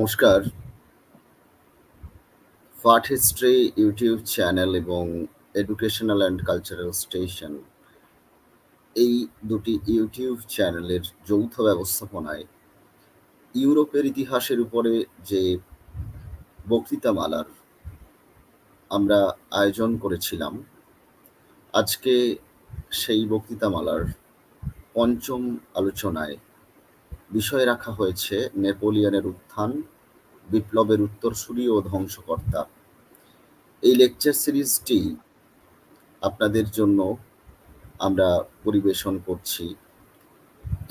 নমস্কার। Fart history YouTube channel এবং educational and cultural station এই দুটি ইউটিউব চ্যানেলের যৌথ ব্যবস্থাপনায় ইউরোপের ইতিহাসের উপরে যে বক্তৃতামালার আমরা আয়োজন করেছিলাম, আজকে সেই বক্তৃতামালার পঞ্চম আলোচনায় বিষয় রাখা হয়েছে নেপোলিয়নের উত্থান, বিপ্লবের উত্তরসূরি ও ধ্বংসকর্তা। এই লেকচার সিরিজটি আপনাদের জন্য আমরা পরিবেশন করছি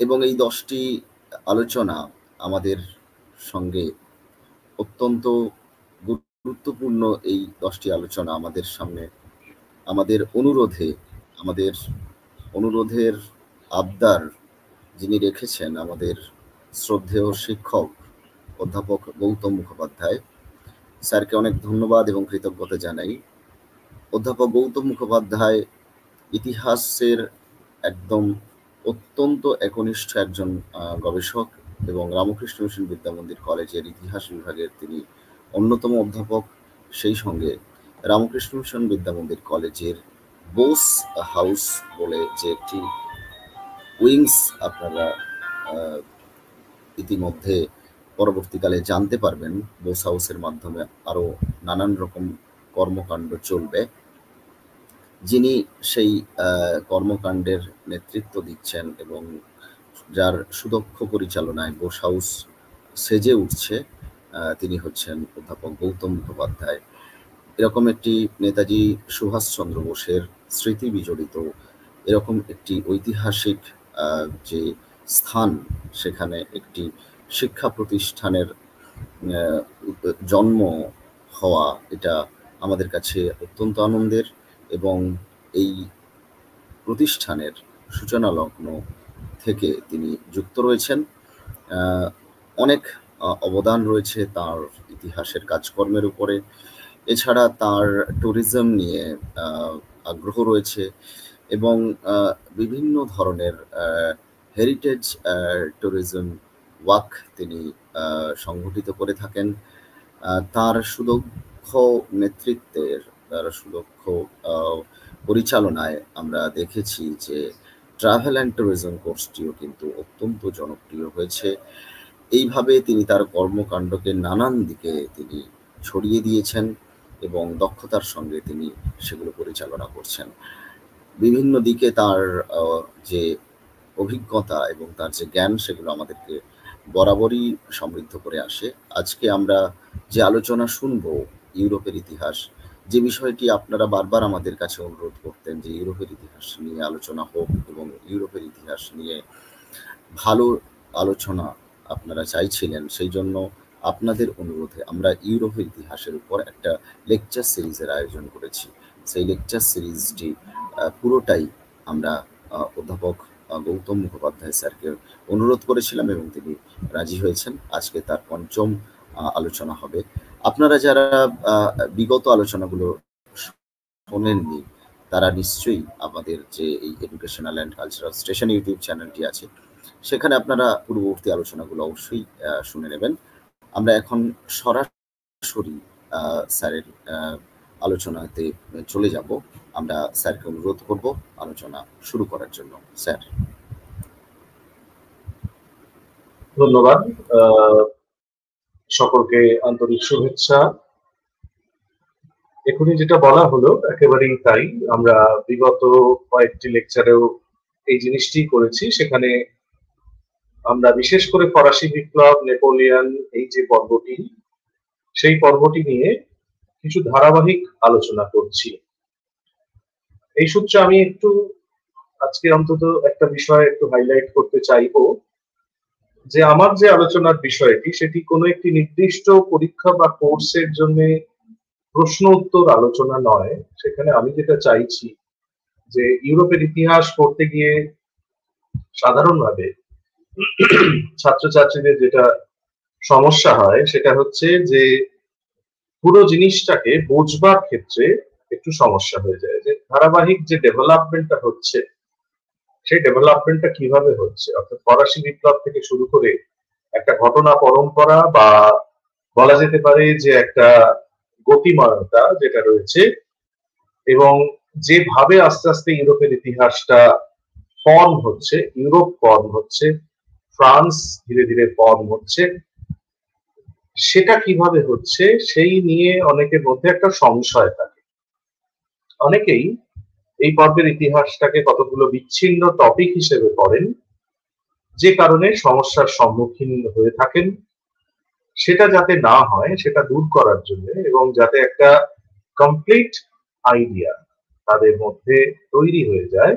এবং এই 10টি আলোচনা আমাদের সঙ্গে অত্যন্ত গুরুত্বপূর্ণ। এই 10টি আলোচনা আমাদের সামনে আমাদের অনুরোধের আবদার যিনি রেখেছেন আমাদের শ্রদ্ধেয় শিক্ষক অধ্যাপক গৌতম মুখোপাধ্যায় স্যারকে অনেক ধন্যবাদ এবং কৃতজ্ঞতা জানাই। অধ্যাপক গৌতম মুখোপাধ্যায় ইতিহাসের একদম অত্যন্ত একনিষ্ঠ একজন গবেষক এবং রামকৃষ্ণ মিশন বিদ্যামন্দির কলেজের ইতিহাস বিভাগের তিনি অন্যতম অধ্যাপক। সেই সঙ্গে রামকৃষ্ণ মিশন বিদ্যামন্দির কলেজের বোস হাউস বলে যে একটি উইংস আপনারা ইতিমধ্যে পরবর্তীকালে জানতে পারবেন, বোস হাউসের মাধ্যমে আরও নানান রকম কর্মকাণ্ড চলবে। যিনি সেই কর্মকাণ্ডের নেতৃত্ব দিচ্ছেন এবং যার সুদক্ষ পরিচালনায় বোস হাউস সেজে উঠছে, তিনি হচ্ছেন অধ্যাপক গৌতম মুখোপাধ্যায়। এরকম একটি নেতাজি সুভাষচন্দ্র বোসের স্মৃতি বিজড়িত এরকম একটি ঐতিহাসিক যে স্থান, সেখানে একটি শিক্ষা প্রতিষ্ঠানের জন্ম হওয়া, এটা আমাদের কাছে অত্যন্ত আনন্দের এবং এই প্রতিষ্ঠানের সূচনা লগ্ন থেকে তিনি যুক্ত রয়েছেন। অনেক অবদান রয়েছে তার ইতিহাসের কাজকর্মের উপরে। এছাড়া তার ট্যুরিজম নিয়ে আগ্রহ রয়েছে এবং বিভিন্ন ধরনের হেরিটেজ ট্যুরিজম ওয়ার্ক তিনি সংগঠিত করে থাকেন। তার সুদক্ষ নেতৃত্বের, তার সুদক্ষ পরিচালনায় আমরা দেখেছি যে ট্রাভেল অ্যান্ড ট্যুরিজম কোর্সটিও কিন্তু অত্যন্ত জনপ্রিয় হয়েছে। এইভাবে তিনি তার কর্মকাণ্ডকে নানান দিকে তিনি ছড়িয়ে দিয়েছেন এবং দক্ষতার সঙ্গে তিনি সেগুলো পরিচালনা করছেন। বিভিন্ন দিকে তার যে অভিজ্ঞতা এবং তার যে জ্ঞান, সেগুলো আমাদেরকে বরাবরই সমৃদ্ধ করে আসে। আজকে আমরা যে আলোচনা শুনব ইউরোপের ইতিহাস, যে বিষয়টি আপনারা বারবার আমাদের কাছে অনুরোধ করতেন যে ইউরোপের ইতিহাস নিয়ে আলোচনা হোক এবং ইউরোপের ইতিহাস নিয়ে ভালো আলোচনা আপনারা চাইছিলেন, সেই জন্য আপনাদের অনুরোধে আমরা ইউরোপের ইতিহাসের উপর একটা লেকচার সিরিজের আয়োজন করেছি। সেই লেকচার সিরিজটি পুরোটাই আমরা অধ্যাপক গৌতম মুখোপাধ্যায় স্যারকে অনুরোধ করেছিলাম এবং তিনি রাজি হয়েছেন। আজকে তার পঞ্চম আলোচনা হবে। আপনারা যারা বিগত আলোচনাগুলো শোনেননি, তারা নিশ্চয়ই আমাদের যে এই educational and cultural station YouTube চ্যানেলটি আছে, সেখানে আপনারা পূর্ববর্তী আলোচনাগুলো অবশ্যই শুনে নেবেন। আমরা এখন সরাসরি স্যারের আলোচনাতে চলে যাব। আমরা স্যারকে অনুরোধ করব আলোচনা শুরু করার জন্য। স্যার। ধন্যবাদ। সকলকে আন্তরিক শুভেচ্ছা। এখনই যেটা বলা হলো একেবারেই তাই। আমরা বিগত কয়েকটি লেকচারেও এই জিনিসটি করেছি। সেখানে আমরা বিশেষ করে ফরাসি বিপ্লব, নেপোলিয়ন, এই যে পর্বটি, সেই পর্বটি নিয়ে কিছু ধারাবাহিক আলোচনা করছি। এই সূত্রে আমি একটু আজকে অন্তত একটা বিষয় একটু হাইলাইট করতে চাইবো, যে আমার যে আলোচনার বিষয়টি সেটি কোনো একটি নির্দিষ্ট পরীক্ষা বা কোর্সের জন্য প্রশ্ন উত্তর আলোচনা নয়। সেখানে আমি যেটা চাইছি যে ইউরোপের ইতিহাস পড়তে গিয়ে সাধারণভাবে ছাত্রছাত্রীদের যেটা সমস্যা হয় সেটা হচ্ছে যে পুরো জিনিসটাকে বোঝবার ক্ষেত্রে একটু সমস্যা হয়ে যায়, যে ধারাবাহিক যে ডেভেলপমেন্টটা হচ্ছে সেই ডেভেলপমেন্টটা কিভাবে হচ্ছে। অর্থাৎ ফরাসি বিপ্লব থেকে শুরু করে একটা ঘটনা পরম্পরা বা বলা যেতে পারে যে একটা গতিময়তা যেটা রয়েছে, এবং যেভাবে আস্তে আস্তে ইউরোপের ইতিহাসটা ফর্ম হচ্ছে, ইউরোপ ফর্ম হচ্ছে, ফ্রান্স ধীরে ধীরে ফর্ম হচ্ছে, সেটা কিভাবে হচ্ছে সেই নিয়ে অনেকের মধ্যে একটা সংশয় থাকে। অনেকেই এই পর্বের ইতিহাসটাকে কতগুলো বিচ্ছিন্ন টপিক হিসেবে পড়েন, যে কারণে সমস্যার সম্মুখীন হয়ে থাকেন। সেটা যাতে না হয় সেটা দূর করার জন্য, এবং যাতে একটা কমপ্লিট আইডিয়া তাদের মধ্যে তৈরি হয়ে যায়,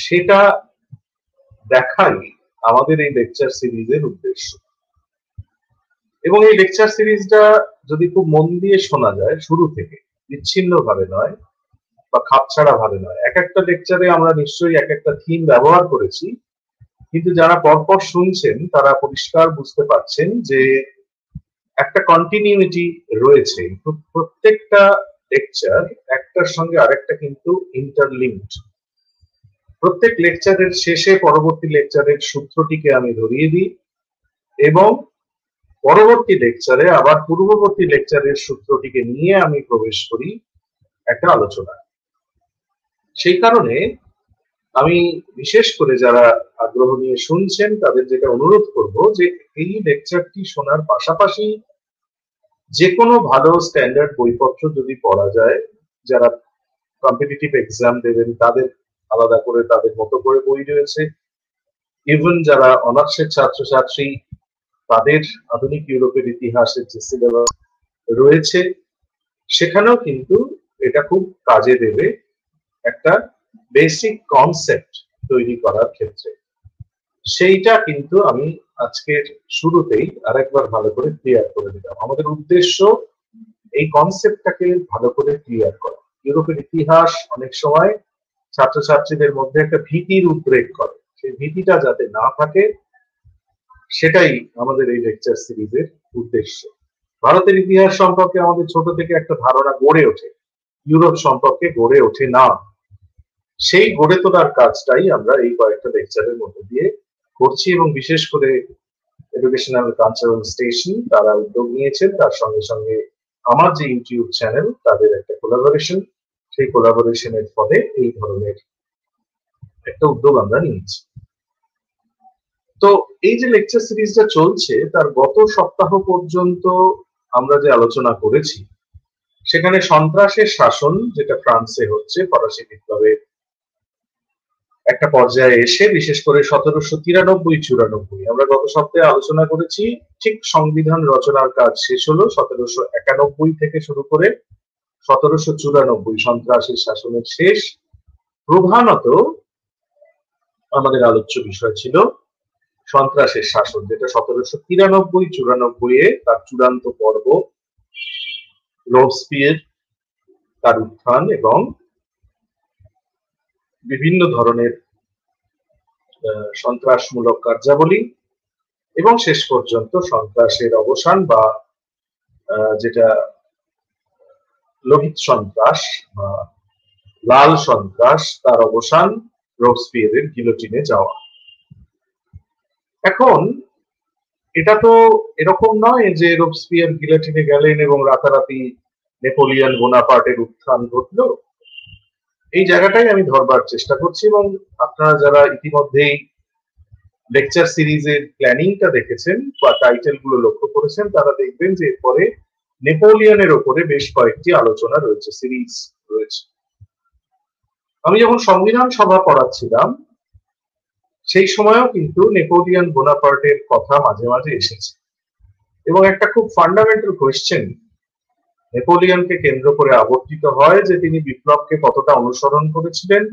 সেটা দেখাই আমাদের এই লেকচার সিরিজের উদ্দেশ্য। এবং এই লেকচার সিরিজটা যদি খুব মন দিয়ে শোনা যায় শুরু থেকে, বিচ্ছিন্ন ভাবে নয় বা খাপছাড়া ভাবে নয়, এক একটা লেকচারে আমরা নিশ্চয়ই এক একটা থিম ব্যবহার করেছি, কিন্তু যারা পরপর শুনছেন তারা পরিষ্কার বুঝতে পারছেন যে একটা কন্টিনিউইটি রয়েছে। প্রত্যেকটা লেকচার একটার সঙ্গে আরেকটা কিন্তু ইন্টারলিঙ্কড। প্রত্যেক লেকচারের শেষে পরবর্তী লেকচারের সূত্রটিকে আমি ধরিয়ে দিই, এবং পরবর্তী লেকচারে আবার পূর্ববর্তী লেকচারের সূত্রটিকে নিয়ে আমি প্রবেশ করি একটা আলোচনা। সেই কারণে আমি বিশেষ করে যারা আগ্রহ নিয়ে শুনছেন তাদের যেটা অনুরোধ করব, যে এই লেকচারটি শোনার পাশাপাশি যে কোনো ভালো স্ট্যান্ডার্ড বইপত্র যদি পড়া যায়, যারা কম্পিটিটিভ এক্সাম দেবেন তাদের আলাদা করে তাদের মতো করে বই রয়েছে, ইভেন যারা অনার্সের ছাত্রছাত্রী তাদের আধুনিক ইউরোপের ইতিহাসের যে সিলেবাস রয়েছে সেখানেও কিন্তু এটা খুব কাজে দেবে একটা বেসিক কনসেপ্ট তৈরি করার ক্ষেত্রে। সেইটা কিন্তু আমি আজকের শুরুতেই আরেকবার ভালো করে ক্লিয়ার করে দিলাম। আমাদের উদ্দেশ্য এই কনসেপ্টটাকে ভালো করে ক্লিয়ার করা। ইউরোপের ইতিহাস অনেক সময় ছাত্রছাত্রীদের মধ্যে একটা ভীতির উদ্রেক করে, সেই ভীতিটা যাতে না থাকে সেটাই আমাদের এই লেকচার সিরিজের উদ্দেশ্য। ভারতের ইতিহাস সম্পর্কে আমাদের ছোট থেকে একটা ধারণা গড়ে ওঠে, ইউরোপ সম্পর্কে গড়ে ওঠে না। সেই গড়ে তোলার কাজটাই আমরা এই কয়েকটা লেকচারের মধ্যে দিয়ে করছি, এবং বিশেষ করে এডুকেশনাল কালচারাল স্টেশন তারা উদ্যোগ নিয়েছেন, তার সঙ্গে সঙ্গে আমার যে ইউটিউব চ্যানেল তাদের একটা কোলাবোরেশন, সেই কোলাবোরেশনের ফলে এই ধরনের একটা উদ্যোগ আমরা নিয়েছি। তো এই যে লেকচার সিরিজটা চলছে তার গত সপ্তাহ পর্যন্ত আমরা যে আলোচনা করেছি, সেখানে সন্ত্রাসের শাসন যেটা ফ্রান্সে হচ্ছে ফরাসি বিপ্লবের একটা পর্যায়ে এসে, বিশেষ করে 1793-94 আমরা গত সপ্তাহে আলোচনা করেছি, ঠিক সংবিধান রচনার কাজ শেষ হলো 1791 থেকে শুরু করে 1794 সন্ত্রাসের শাসনের শেষ। প্রধানত আমাদের আলোচ্য বিষয় ছিল সন্ত্রাসের শাসন, যেটা 1793-94 তার চূড়ান্ত পর্ব, রোবস্পিয়ার, তার উত্থান এবং বিভিন্ন ধরনের সন্ত্রাসমূলক কার্যাবলী, এবং শেষ পর্যন্ত সন্ত্রাসের অবসান বা যেটা লোহিত সন্ত্রাস বা লাল সন্ত্রাস, তার অবসান রোবস্পিয়ারের গিলোটিনে যাওয়া। এখন এটা তো এরকম নয় যে রোবস্পিয়ার গিলোটিনে গেলেন এবং রাতারাতি নেপোলিয়ন বোনাপার্টের উত্থান ঘটলো। এই জায়গাটাই আমি ধরবার চেষ্টা করছি, এবং আপনারা যারা ইতিমধ্যেই লেকচার সিরিজের প্ল্যানিংটা দেখেছেন বা টাইটেল গুলো লক্ষ্য করেছেন, তারা দেখবেন যে এরপরে নেপোলিয়নের ওপরে বেশ কয়েকটি আলোচনা রয়েছে, সিরিজ রয়েছে। আমি যখন সংবিধান সভা পড়াচ্ছিলাম সেই সময়ও কিন্তু নেপোলিয়ন বোনাপার্টের কথা মাঝে মাঝে এসেছে, এবং একটা খুব ফান্ডামেন্টাল কোয়েশ্চেন নেপোলিয়নকে কেন্দ্র করে আবর্তিত হয় যে তিনি বিপ্লবকে কতটা অনুসরণ করেছিলেন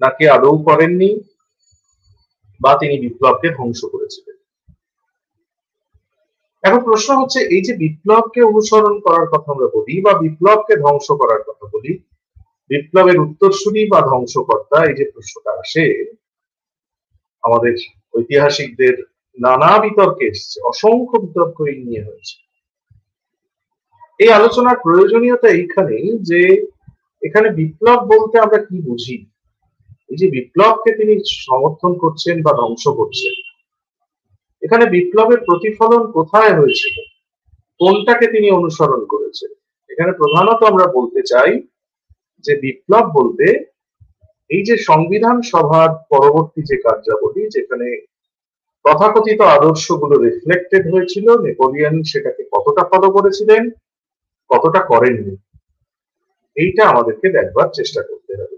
নাকি আদৌ করেননি, বা তিনি বিপ্লবকে ধ্বংস করেছিলেন। এখন প্রশ্ন হচ্ছে, এই যে বিপ্লবকে অনুসরণ করার কথা আমরা বলি বা বিপ্লবকে ধ্বংস করার কথা বলি, বিপ্লবের উত্তরসূরি বা ধ্বংসকর্তা, এই যে প্রশ্নটা আসে, আমাদের ঐতিহাসিকদের নানা বিতর্কে এসেছে, অসংখ্য বিতর্ক এই নিয়ে হয়েছে। এই আলোচনার প্রয়োজনীয়তা এইখানেই যে এখানে বিপ্লব বলতে আমরা কি বুঝি, এই যে বিপ্লবকে তিনি সমর্থন করছেন বা ধ্বংস করছেন, এখানে বিপ্লবের প্রতিফলন কোথায় হয়েছিল, কোনটাকে তিনি অনুসরণ করেছেন? এখানে প্রধানত আমরা বলতে চাই যে বিপ্লব বলতে এই যে সংবিধান সভার পরবর্তী যে কার্যাবলী, যেখানে তথাকথিত আদর্শগুলো রিফ্লেক্টেড হয়েছিল, নেপোলিয়ন সেটাকে কতটা ফলো করেছিলেন, কতটা করেননি, এইটা আমাদেরকে দেখবার চেষ্টা করতে হবে।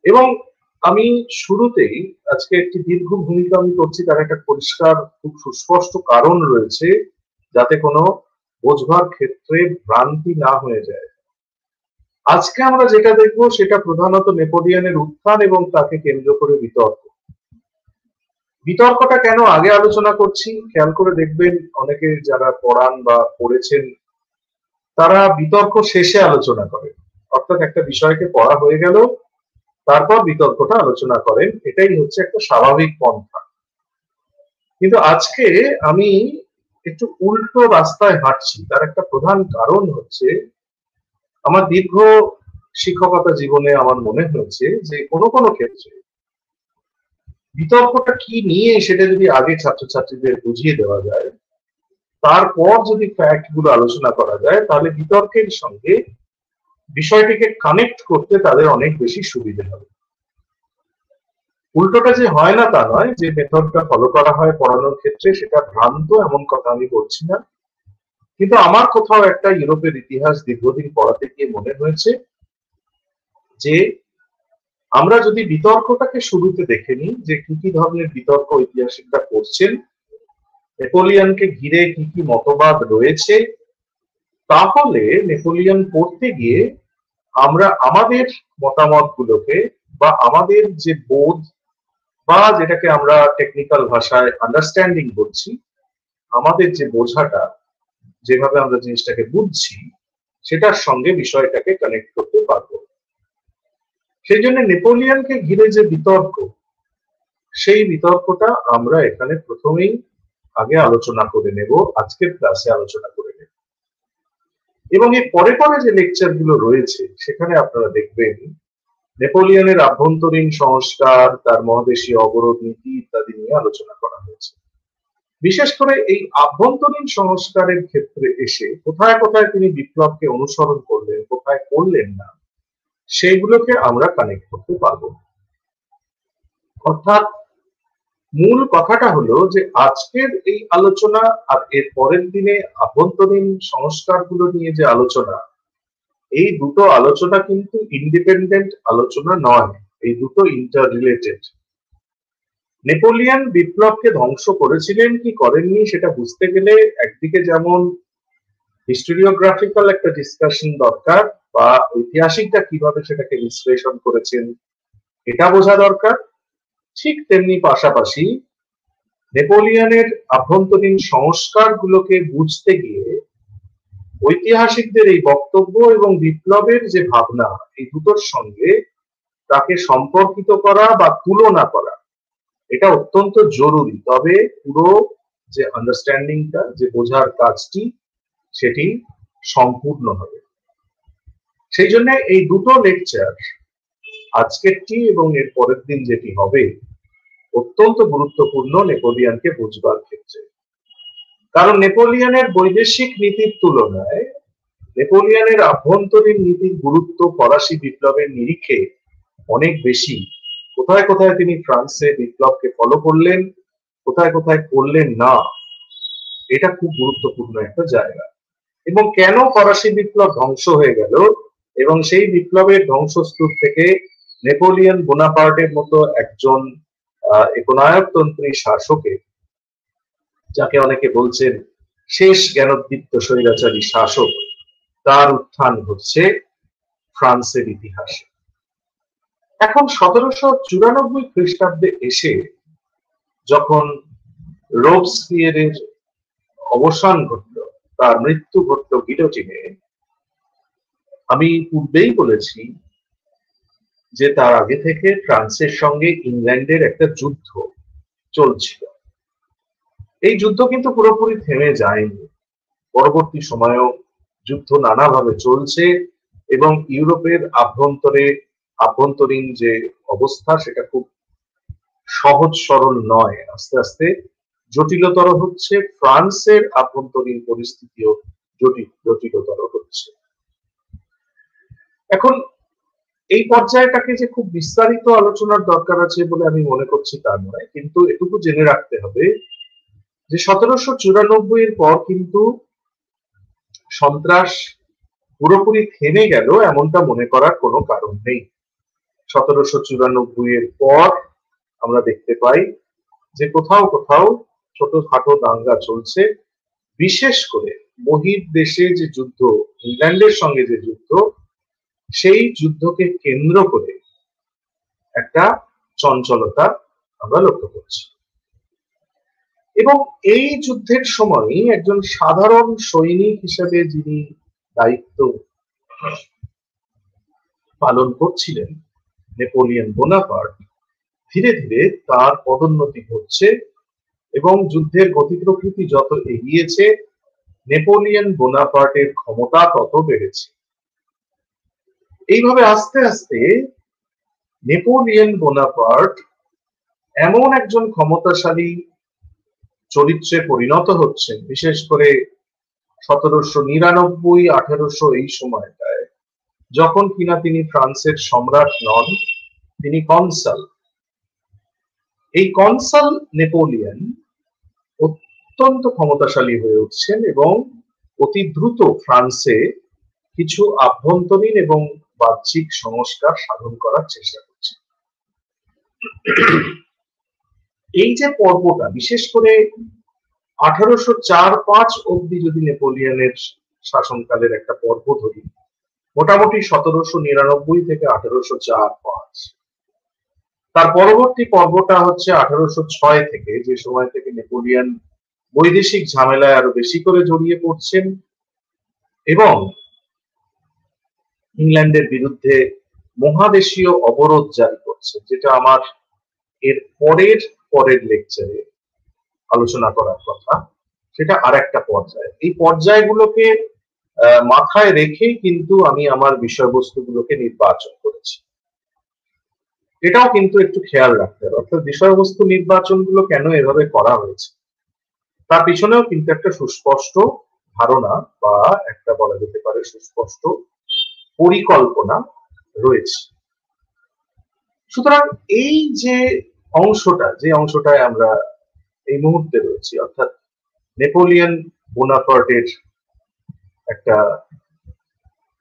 এবং আমি শুরুতেই আজকে একটি দীর্ঘ ভূমিকা আমি করছি, তার একটা পরিষ্কার খুব সুস্পষ্ট কারণ রয়েছে, যাতে কোনো বোঝবার ক্ষেত্রে ভ্রান্তি না হয়ে যায়। আজকে আমরা যেটা দেখবো সেটা প্রধানত নেপোলিয়নের উত্থান এবং তাকে কেন্দ্র করে বিতর্ক। বিতর্কটা কেন আগে আলোচনা করছি, খেয়াল করে দেখবেন অনেকে যারা পড়ান বা পড়েছেন তারা বিতর্ক শেষে আলোচনা করেন, অর্থাৎ একটা বিষয়কে পড়া হয়ে গেল তারপর বিতর্কটা আলোচনা করেন, এটাই হচ্ছে একটা স্বাভাবিক পন্থা। কিন্তু আজকে আমি একটু উল্টো রাস্তায় হাঁটছি, তার একটা প্রধান কারণ হচ্ছে আমার দীর্ঘ শিক্ষকতা জীবনে আমার মনে হয়েছে যে কোনো কোনো ক্ষেত্রে বিতর্কটা কি নিয়ে সেটা যদি আগে ছাত্রছাত্রীদের বুঝিয়ে দেওয়া যায়, তারপর যদি ফ্যাক্ট গুলো আলোচনা করা যায়, তাহলে বিতর্কের সঙ্গে বিষয়টিকে কানেক্ট করতে তাদের অনেক বেশি সুবিধা হবে। উল্টোটা যে হয় না তা নয়, যে মেথডটা ফলো করা হয় পড়ানোর ক্ষেত্রে সেটা ভ্রান্ত এমন কথা আমি বলছি না, কিন্তু আমার কোথাও একটা ইউরোপের ইতিহাস দীর্ঘদিন পড়াতে গিয়ে মনে হয়েছে যে আমরা যদি বিতর্কটাকে শুরুতে দেখে নিই যে কি কি ধরনের বিতর্ক ঐতিহাসিকরা করছেন, নেপোলিয়নকে ঘিরে কি কি মতবাদ রয়েছে, তাহলে নেপোলিয়ন পড়তে গিয়ে আমরা আমাদের মতামতগুলোকে বা আমাদের যে বোধ বা যেটাকে আমরা টেকনিক্যাল ভাষায় আন্ডারস্ট্যান্ডিং বলছি, আমাদের যে বোঝাটা, যেভাবে আমরা জিনিসটাকে বুঝছি, সেটার সঙ্গে বিষয়টাকে কানেক্ট করতে পারবো। সেই জন্য নেপোলিয়নকে ঘিরে যে বিতর্ক, সেই বিতর্কটা আমরা এখানে প্রথমেই আগে আলোচনা করে নেব, আজকের ক্লাসে আলোচনা করে নেব। এবং এর পরে পরে যে লেকচার গুলো রয়েছে সেখানে আপনারা দেখবেন নেপোলিয়নের আভ্যন্তরীণ সংস্কার, তার মহাদেশীয় অবরোধ নীতি ইত্যাদি নিয়ে আলোচনা করা হয়েছে। বিশেষ করে এই আভ্যন্তরীণ সংস্কারের ক্ষেত্রে এসে কোথায় কোথায় তিনি বিপ্লবকে অনুসরণ করলেন, কোথায় করলেন না, সেইগুলোকে আমরা কানেক্ট করতে পারবো। অর্থাৎ মূল কথাটা হলো যে আজকের এই আলোচনা আর এর পরের দিনে আভ্যন্তরীণ সংস্কারগুলো নিয়ে যে আলোচনা, এই দুটো আলোচনা কিন্তু ইন্ডিপেন্ডেন্ট আলোচনা নয়, এই দুটো ইন্টার রিলেটেড। নেপোলিয়ন বিপ্লবকে ধ্বংস করেছিলেন কি করেননি সেটা বুঝতে গেলে একদিকে যেমন হিস্টোরিওগ্রাফিক্যাল একটা ডিসকাশন দরকার, বা ঐতিহাসিকরা কিভাবে সেটাকে বিশ্লেষণ করেছেন এটা বোঝা দরকার, ঠিক তেমনি পাশাপাশি নেপোলিয়নের আভ্যন্তরীণ সংস্কারগুলোকে বুঝতে গিয়ে ঐতিহাসিকদের এই বক্তব্য এবং বিপ্লবের যে ভাবনা, এই দুটোর সঙ্গে তাকে সম্পর্কিত করা বা তুলনা করা, এটা অত্যন্ত জরুরি। তবে পুরো যে আন্ডারস্ট্যান্ডিংটা, যে বোঝার কাজটি, সেটি সম্পূর্ণ হবে। সেই জন্য এই দুটো লেকচার, আজকেরটি এবং এর পরের দিন যেটি হবে, অত্যন্ত গুরুত্বপূর্ণ নেপোলিয়নকে বুঝবার ক্ষেত্রে। কারণ নেপোলিয়নের বৈদেশিক নীতির তুলনায় নেপোলিয়নের আভ্যন্তরীণ নীতির গুরুত্ব ফরাসি বিপ্লবের নিরিখে অনেক বেশি। কোথায় কোথায় তিনি ফ্রান্সে বিপ্লবকে ফলো করলেন, কোথায় কোথায় করলেন না, এটা খুব গুরুত্বপূর্ণ একটা জায়গা। এবং কেন ফরাসি বিপ্লব ধ্বংস হয়ে গেল, এবং সেই বিপ্লবের ধ্বংসস্তূপ থেকে নেপোলিয়ন বোনাপার্টের মতো একজন একনায়কতন্ত্রী শাসকের, যাকে অনেকে বলছেন শেষ জ্ঞানোদ্দীপ্ত স্বৈরাচারী শাসক, তার উত্থান ঘটছে ফ্রান্সের ইতিহাসে। এখন 1794 খ্রিস্টাব্দে এসে যখন রোবস্পিয়েরের অবসান ঘটল, তার মৃত্যু ঘটল গিলোটিনে, আমি পূর্বেই বলেছি যে তার আগে থেকে ফ্রান্সের সঙ্গে ইংল্যান্ডের একটা যুদ্ধ চলছিল। এই যুদ্ধ কিন্তু পুরোপুরি থেমে যায়নি, পরবর্তী সময়েও যুদ্ধ নানাভাবে চলছে এবং ইউরোপের আভ্যন্তরীণ যে অবস্থা সেটা খুব সহজ সরল নয়। আস্তে আস্তে জটিলতর হচ্ছে, ফ্রান্সের আভ্যন্তরীণ পরিস্থিতিও জটিলতর হচ্ছে। এখন এই পর্যায়টাকে যে খুব বিস্তারিত আলোচনার দরকার আছে বলে আমি মনে করছি তা নয়, কিন্তু এটুকু জেনে রাখতে হবে যে 1794 এর পর কিন্তু সন্ত্রাস পুরোপুরি থেমে গেল এমনটা মনে করার কোনো কারণ নেই। 1794 এর পর আমরা দেখতে পাই যে কোথাও কোথাও ছোটখাটো দাঙ্গা চলছে, বিশেষ করে বহির্দেশে যে যুদ্ধ, ইংল্যান্ডের সঙ্গে যে যুদ্ধ, সেই যুদ্ধকে কেন্দ্র করে একটা চঞ্চলতা আমরা লক্ষ্য করছি। এবং এই যুদ্ধের সময় একজন সাধারণ সৈনিক হিসেবে যিনি দায়িত্ব পালন করছিলেন, নেপোলিয়ন বোনাপার্ট, ধীরে ধীরে তার পদোন্নতি ঘটছে এবং যুদ্ধের গতি প্রকৃতি যত এগিয়েছে, নেপোলিয়ন বোনাপার্টের ক্ষমতা তত বেড়েছে। এইভাবে আস্তে আস্তে নেপোলিয়ন বোনাপার্ট এমন একজন ক্ষমতাশালী চরিত্রে পরিণত হচ্ছেন, বিশেষ করে 1799-1800 এই সময়টায়, যখন কিনা তিনি ফ্রান্সের সম্রাট নন, তিনি কনসাল। এই কনসাল নেপোলিয়ন অত্যন্ত ক্ষমতাশালী হয়ে উঠছেন এবং অতি দ্রুত ফ্রান্সে কিছু আভ্যন্তরীণ এবং বাহ্যিক সংস্কার সাধন করার চেষ্টা করছে। এই যে পর্বটা, বিশেষ করে 1804-5 অব্দি যদি নেপোলিয়নের শাসনকালের একটা পর্ব ধরি, মোটামুটি 1799 থেকে 1804-5, তার পরবর্তী পর্বটা হচ্ছে 1806 থেকে, যে সময় থেকে নেপোলিয়ন বৈদেশিক ঝামেলায় আরো বেশি করে জড়িয়ে পড়ছেন এবং ইংল্যান্ডের বিরুদ্ধে মহাদেশীয় অবরোধ জারি করছেন, যেটা আমার এর পরের লেকচারে আলোচনা করার কথা। সেটা আর একটা পর্যায়। এই পর্যায়গুলোকে মাথায় রেখেই কিন্তু আমি আমার বিষয়বস্তুগুলোকে নির্বাচন করেছি। এটাও কিন্তু একটু খেয়াল রাখতে হবে, অর্থাৎ বিষয়বস্তু নির্বাচনগুলো কেন এভাবে করা হয়েছে তার পিছনেও কিন্তু একটা সুস্পষ্ট ধারণা বা একটা বলা যেতে পারে সুস্পষ্ট পরিকল্পনা রয়েছে। সুতরাং এই যে অংশটায় আমরা এই মুহূর্তে রয়েছি, অর্থাৎ নেপোলিয়ন বোনাপার্টের একটা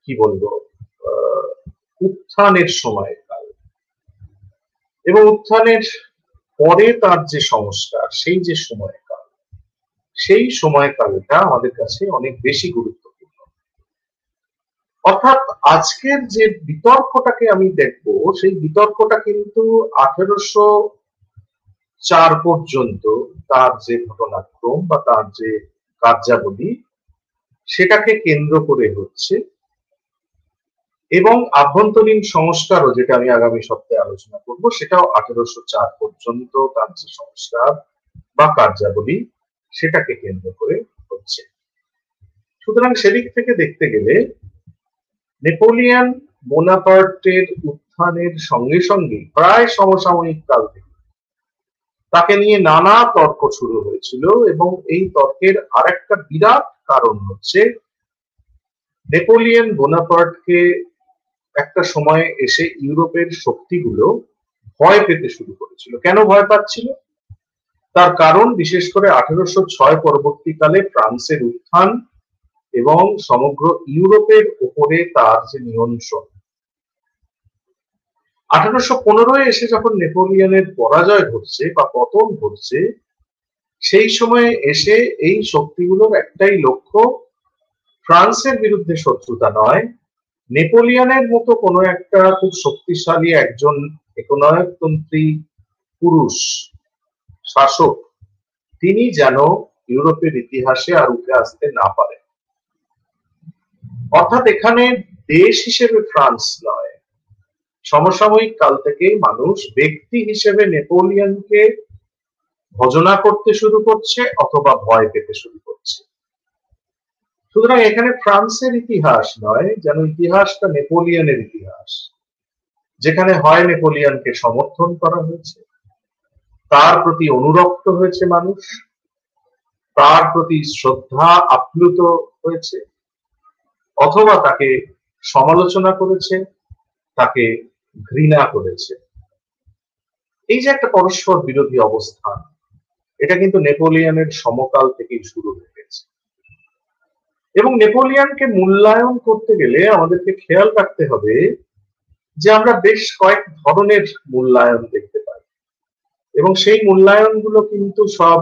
কি বলবো উত্থানের সময়কাল এবং উত্থানের পরে তার যে সংস্কার, সেই যে সময়কাল, সেই সময়কালটা আমাদের কাছে অনেক বেশি গুরুত্বপূর্ণ। অর্থাৎ আজকের যে বিতর্কটাকে আমি দেখব, সেই বিতর্কটা কিন্তু 1804 পর্যন্ত তার যে ঘটনাক্রম বা তার যে কার্যাবলী, সেটাকে কেন্দ্র করে হচ্ছে এবং আভ্যন্তরীণ সংস্কারও, যেটা আমি আগামী সপ্তাহে আলোচনা করব, সেটাও 1804 পর্যন্ত তার যে সংস্কার বা কার্যাবলী, সেটাকে কেন্দ্র করে হচ্ছে। সুতরাং সেদিক থেকে দেখতে গেলে নেপোলিয়ন বোনাপার্টের উত্থানের সঙ্গে সঙ্গে প্রায় সমসাময়িক কাল থেকে তাকে নিয়ে নানা তর্ক শুরু হয়েছিল এবং এই তর্কের আরেকটা বিরাট কারণ হচ্ছে নেপোলিয়ন বোনাপার্টকে একটা সময় এসে ইউরোপের শক্তিগুলো ভয় পেতে শুরু করেছিল। কেন ভয় পাচ্ছিল? তার কারণ বিশেষ করে 1806 পরবর্তীকালে ফ্রান্সের উত্থান এবং সমগ্র ইউরোপের উপরে তার যে নিয়ন্ত্রণ। 1815 এসে যখন নেপোলিয়নের পরাজয় ঘটছে বা পতন ঘটছে, সেই সময়ে এসে এই শক্তিগুলোর একটাই লক্ষ্য, ফ্রান্সের বিরুদ্ধে শত্রুতা নয়, নেপোলিয়নের মতো কোনো একটা খুব শক্তিশালী একজন একনায়কতন্ত্রী পুরুষ শাসক, তিনি যেন ইউরোপের ইতিহাসে আর উঠে আসতে না পারেন। অর্থাৎ এখানে দেশ হিসেবে ফ্রান্স নয়, সমসাময়িক কাল থেকেই মানুষ ব্যক্তি হিসেবে নেপোলিয়নকে ভজনা করতে শুরু করছে অথবা ভয় পেতে শুরু করছে। সুতরাং এখানে ফ্রান্সের ইতিহাস নয়, যেন ইতিহাসটা নেপোলিয়নের ইতিহাস, যেখানে হয় নেপোলিয়নকে সমর্থন করা হয়েছে, তার প্রতি অনুরক্ত হয়েছে মানুষ, তার প্রতি শ্রদ্ধা আপ্লুত হয়েছে, অথবা তাকে সমালোচনা করেছে, তাকে ঘৃণা করেছে। এই যে একটা পরস্পর বিরোধী অবস্থান, এটা কিন্তু নেপোলিয়নের সমকাল থেকেই শুরু হয়ে গেছে। এবং নেপোলিয়নকে মূল্যায়ন করতে গেলে আমাদেরকে খেয়াল রাখতে হবে যে আমরা বেশ কয়েক ধরনের মূল্যায়ন দেখতে পাই, এবং সেই মূল্যায়নগুলো কিন্তু সব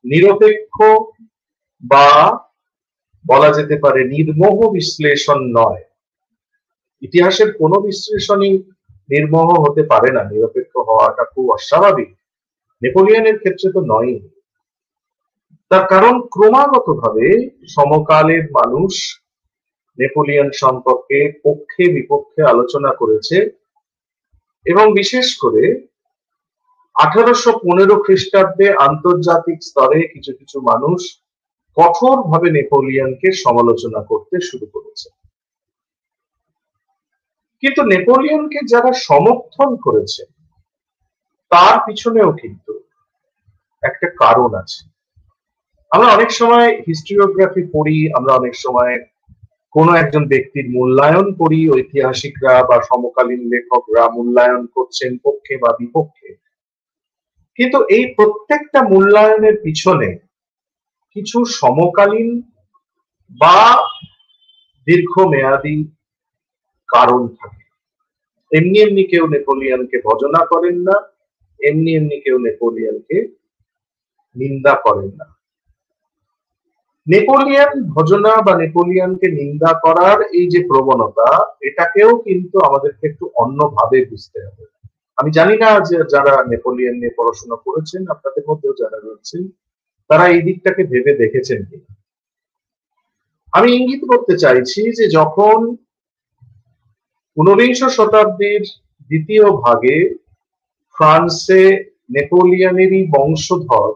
নিরপেক্ষ বা বলা যেতে পারে নির্মোহ বিশ্লেষণ নয়। ইতিহাসের কোনো বিশ্লেষণই নির্মোহ হতে পারে না, নিরপেক্ষ হওয়াটা খুব অস্বাভাবিক। নেপোলিয়নের ক্ষেত্রে তো নয়। তার কারণ ক্রমাগতভাবে সমকালের মানুষ নেপোলিয়ন সম্পর্কে পক্ষে বিপক্ষে আলোচনা করেছে, এবং বিশেষ করে 1815 খ্রিস্টাব্দে আন্তর্জাতিক স্তরে কিছু কিছু মানুষ কঠোরভাবে নেপোলিয়নকে সমালোচনা করতে শুরু করেছে। কিন্তু নেপোলিয়নকে যারা সমর্থন করেছে তার পিছনেও কিন্তু একটা কারণ আছে। আমরা অনেক সময় হিস্টোরিওগ্রাফি পড়ি, আমরা অনেক সময় কোনো একজন ব্যক্তির মূল্যায়ন করি, ঐতিহাসিকরা বা সমকালীন লেখকরা মূল্যায়ন করছেন পক্ষে বা বিপক্ষে, কিন্তু এই প্রত্যেকটা মূল্যায়নের পিছনে কিছু সমকালীন বা দীর্ঘমেয়াদী কারণ থাকে। এমনি এমনি কেউ নেপোলিয়নকে ভজনা করেন না, এমনি এমনি কেউ নেপোলিয়নকে নিন্দা করেন না। নেপোলিয়ন ভজনা বা নেপোলিয়নকে নিন্দা করার এই যে প্রবণতা, এটাকেও কিন্তু আমাদেরকে একটু অন্যভাবে বুঝতে হবে। আমি জানি না যে যারা নেপোলিয়ন নিয়ে পড়াশোনা করেছেন আপনাদের মধ্যেও যারা রয়েছেন তারা এই দিকটাকে ভেবে দেখেছেন কিনা। আমি ইঙ্গিত করতে চাইছি যে যখন 19 শতাব্দীর দ্বিতীয় ভাগে ফ্রান্সে নেপোলিয়নেরই বংশধর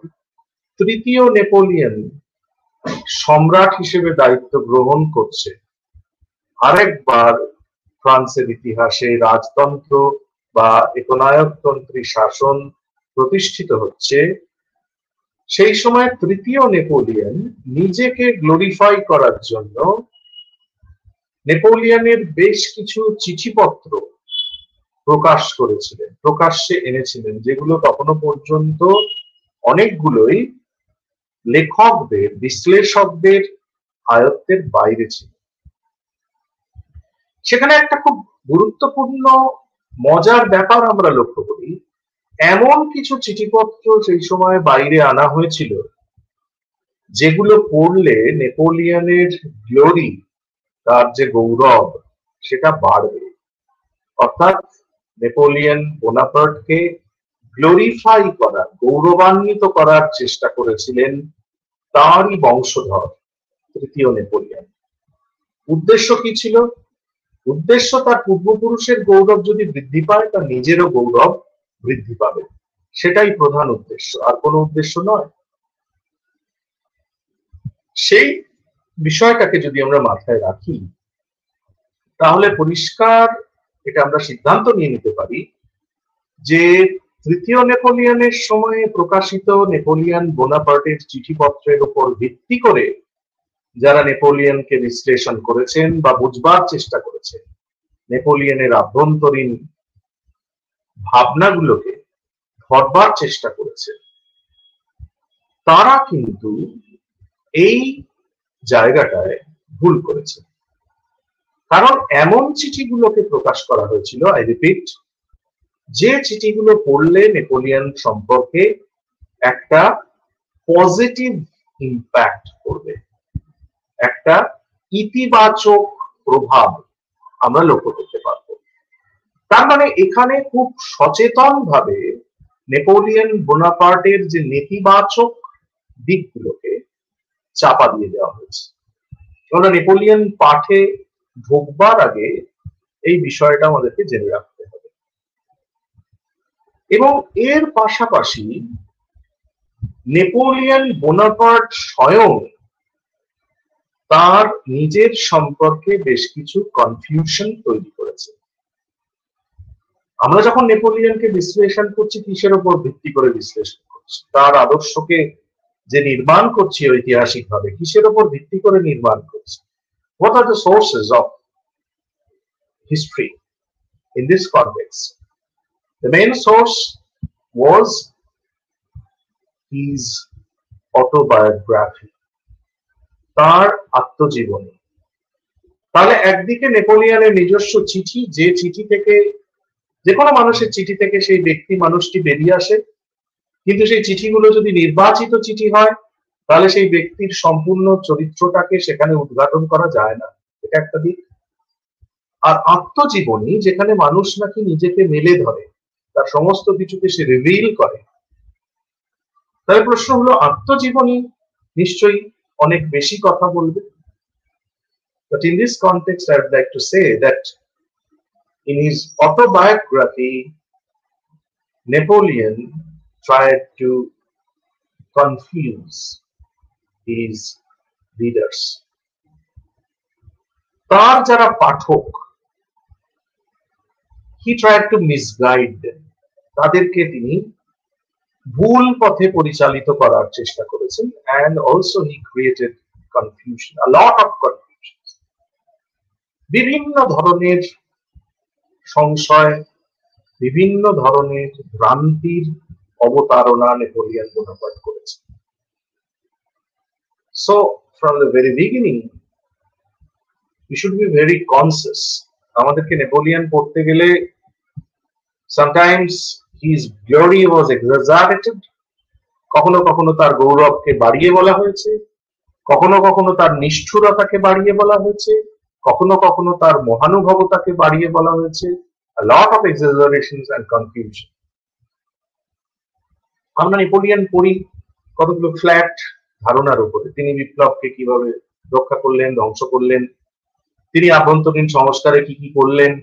তৃতীয় নেপোলিয়ন সম্রাট হিসেবে দায়িত্ব গ্রহণ করছে, আরেকবার ফ্রান্সের ইতিহাসে রাজতন্ত্র বা একনায়কতন্ত্রী শাসন প্রতিষ্ঠিত হচ্ছে, সেই সময় তৃতীয় নেপোলিয়ন নিজেকে গ্লোরিফাই করার জন্য নেপোলিয়নের বেশ কিছু চিঠিপত্র প্রকাশ করেছিলেন, প্রকাশ্যে এনেছিলেন, যেগুলো তখনো পর্যন্ত অনেকগুলোই লেখকদের বিশ্লেষকদের আয়ত্তের বাইরে ছিল। সেখানে একটা খুব গুরুত্বপূর্ণ মজার ব্যাপার আমরা লক্ষ্য করি, এমন কিছু চিঠিপত্র সেই সময় বাইরে আনা হয়েছিল যেগুলো পড়লে নেপোলিয়নের গ্লোরি, তার যে গৌরব, সেটা বাড়বে। অর্থাৎ নেপোলিয়ন বোনাপার্টকে গ্লোরিফাই করার, গৌরবান্বিত করার চেষ্টা করেছিলেন তারই বংশধর তৃতীয় নেপোলিয়ন। উদ্দেশ্য কি ছিল? উদ্দেশ্য তার পূর্বপুরুষের গৌরব যদি বৃদ্ধি পায়, তার নিজেরও গৌরব বৃদ্ধি পাবে, সেটাই প্রধান উদ্দেশ্য, আর কোনো উদ্দেশ্য নয়। সেই বিষয়টাকে যদি আমরা মাথায় রাখি, তাহলে পরিষ্কার এটা আমরা সিদ্ধান্ত নিয়ে নিতে পারি যে তৃতীয় নেপোলিয়নের সময়ে প্রকাশিত নেপোলিয়ন বোনাপার্টের চিঠিপত্রের উপর ভিত্তি করে যারা নেপোলিয়নকে বিশ্লেষণ করেছেন বা বুঝবার চেষ্টা করেছেন, নেপোলিয়নের আভ্যন্তরীণ ভাবনাগুলোকে ধরবার চেষ্টা করেছেন, তারা কিন্তু এই জায়গাটায় ভুল করেছে। কারণ এমন চিঠিগুলোকে প্রকাশ করা হয়েছিল, আই রিপিট, যে চিঠিগুলো পড়লে নেপোলিয়ন সম্পর্কে একটা পজিটিভ ইম্প্যাক্ট পড়বে, একটা ইতিবাচক প্রভাব আমরা লক্ষ্য করতে পারবো। তার মানে এখানে খুব সচেতন ভাবে নেপোলিয়ন বোনাপার্টের যে নেতিবাচক দিকগুলোকে চাপা দিয়ে দেওয়া হয়েছে। আমরা নেপোলিয়ন পাঠে ঢুকবার আগে এই বিষয়টা আমাদেরকে জেনে রাখতে হবে। এবং এর পাশাপাশি নেপোলিয়ন বোনাপার্ট স্বয়ং তার নিজের সম্পর্কে বেশ কিছু কনফিউশন তৈরি করেছে। আমরা যখন নেপোলিয়নকে বিশ্লেষণ করছি, কিসের উপর ভিত্তি করে বিশ্লেষণ করছি? তার আদর্শকে যে নির্মাণ করছি ঐতিহাসিকভাবে, কিসের উপর ভিত্তি করে নির্মাণ করছি? What are the sources of history in this context? The main source was his autobiography, তার আত্মজীবনী। তাহলে একদিকে নেপোলিয়নের নিজস্ব চিঠি, যে চিঠি থেকে, যে কোনো মানুষের চিঠি থেকে সেই ব্যক্তি মানুষটি বেরিয়ে আসে, কিন্তু সেই চিঠিগুলো যদি নির্বাচিত চিঠি হয় তাহলে সেই ব্যক্তির সম্পূর্ণ চরিত্রটাকে সেখানে উদ্ঘাটন করা যায় না, এটা একটা দিক। আর আত্মজীবনী, যেখানে মানুষ নাকি নিজেকে মেলে ধরে, তার সমস্ত কিছুকে সে রিভিল করে। তাহলে প্রশ্ন হলো, আত্মজীবনী নিশ্চয়ই অনেক বেশি কথা বলবে। But in this context, I would like to say that in his autobiography, Napoleon tried to confuse his readers. তার যারা পাঠক, he tried to misguide them. তাদেরকে তিনি ভুল পথে পরিচালিত করার চেষ্টা করেছেন, and also he created confusion, a lot of confusion. বিভিন্ন ধরনের সংশয়, বিভিন্ন ধরনের ভ্রান্তির অবতারণা নেপোলিয়ন বোনাপার্ট করেছেন। So from the very beginning we should be very conscious. আমাদেরকে নেপোলিয়ন পড়তে গেলে sometimes his glory was exaggerated, কখনো কখনো তার গৌরবকে বাড়িয়ে বলা হয়েছে, কখনো কখনো তার নিষ্ঠুরতাকে বাড়িয়ে বলা হয়েছে, কখনো কখনো তার মহানুভবতাকে বাড়িয়ে বলা হয়েছে। A lot of exaggerations and confusion. আমরা নেপোলিয়ন পড়ি কতগুলো ফ্ল্যাট ধারণার উপরে। তিনি বিপ্লবকে কিভাবে রক্ষা করলেন, ধ্বংস করলেন, তিনি আভ্যন্তরীণ সংস্কারে কি কি করলেন।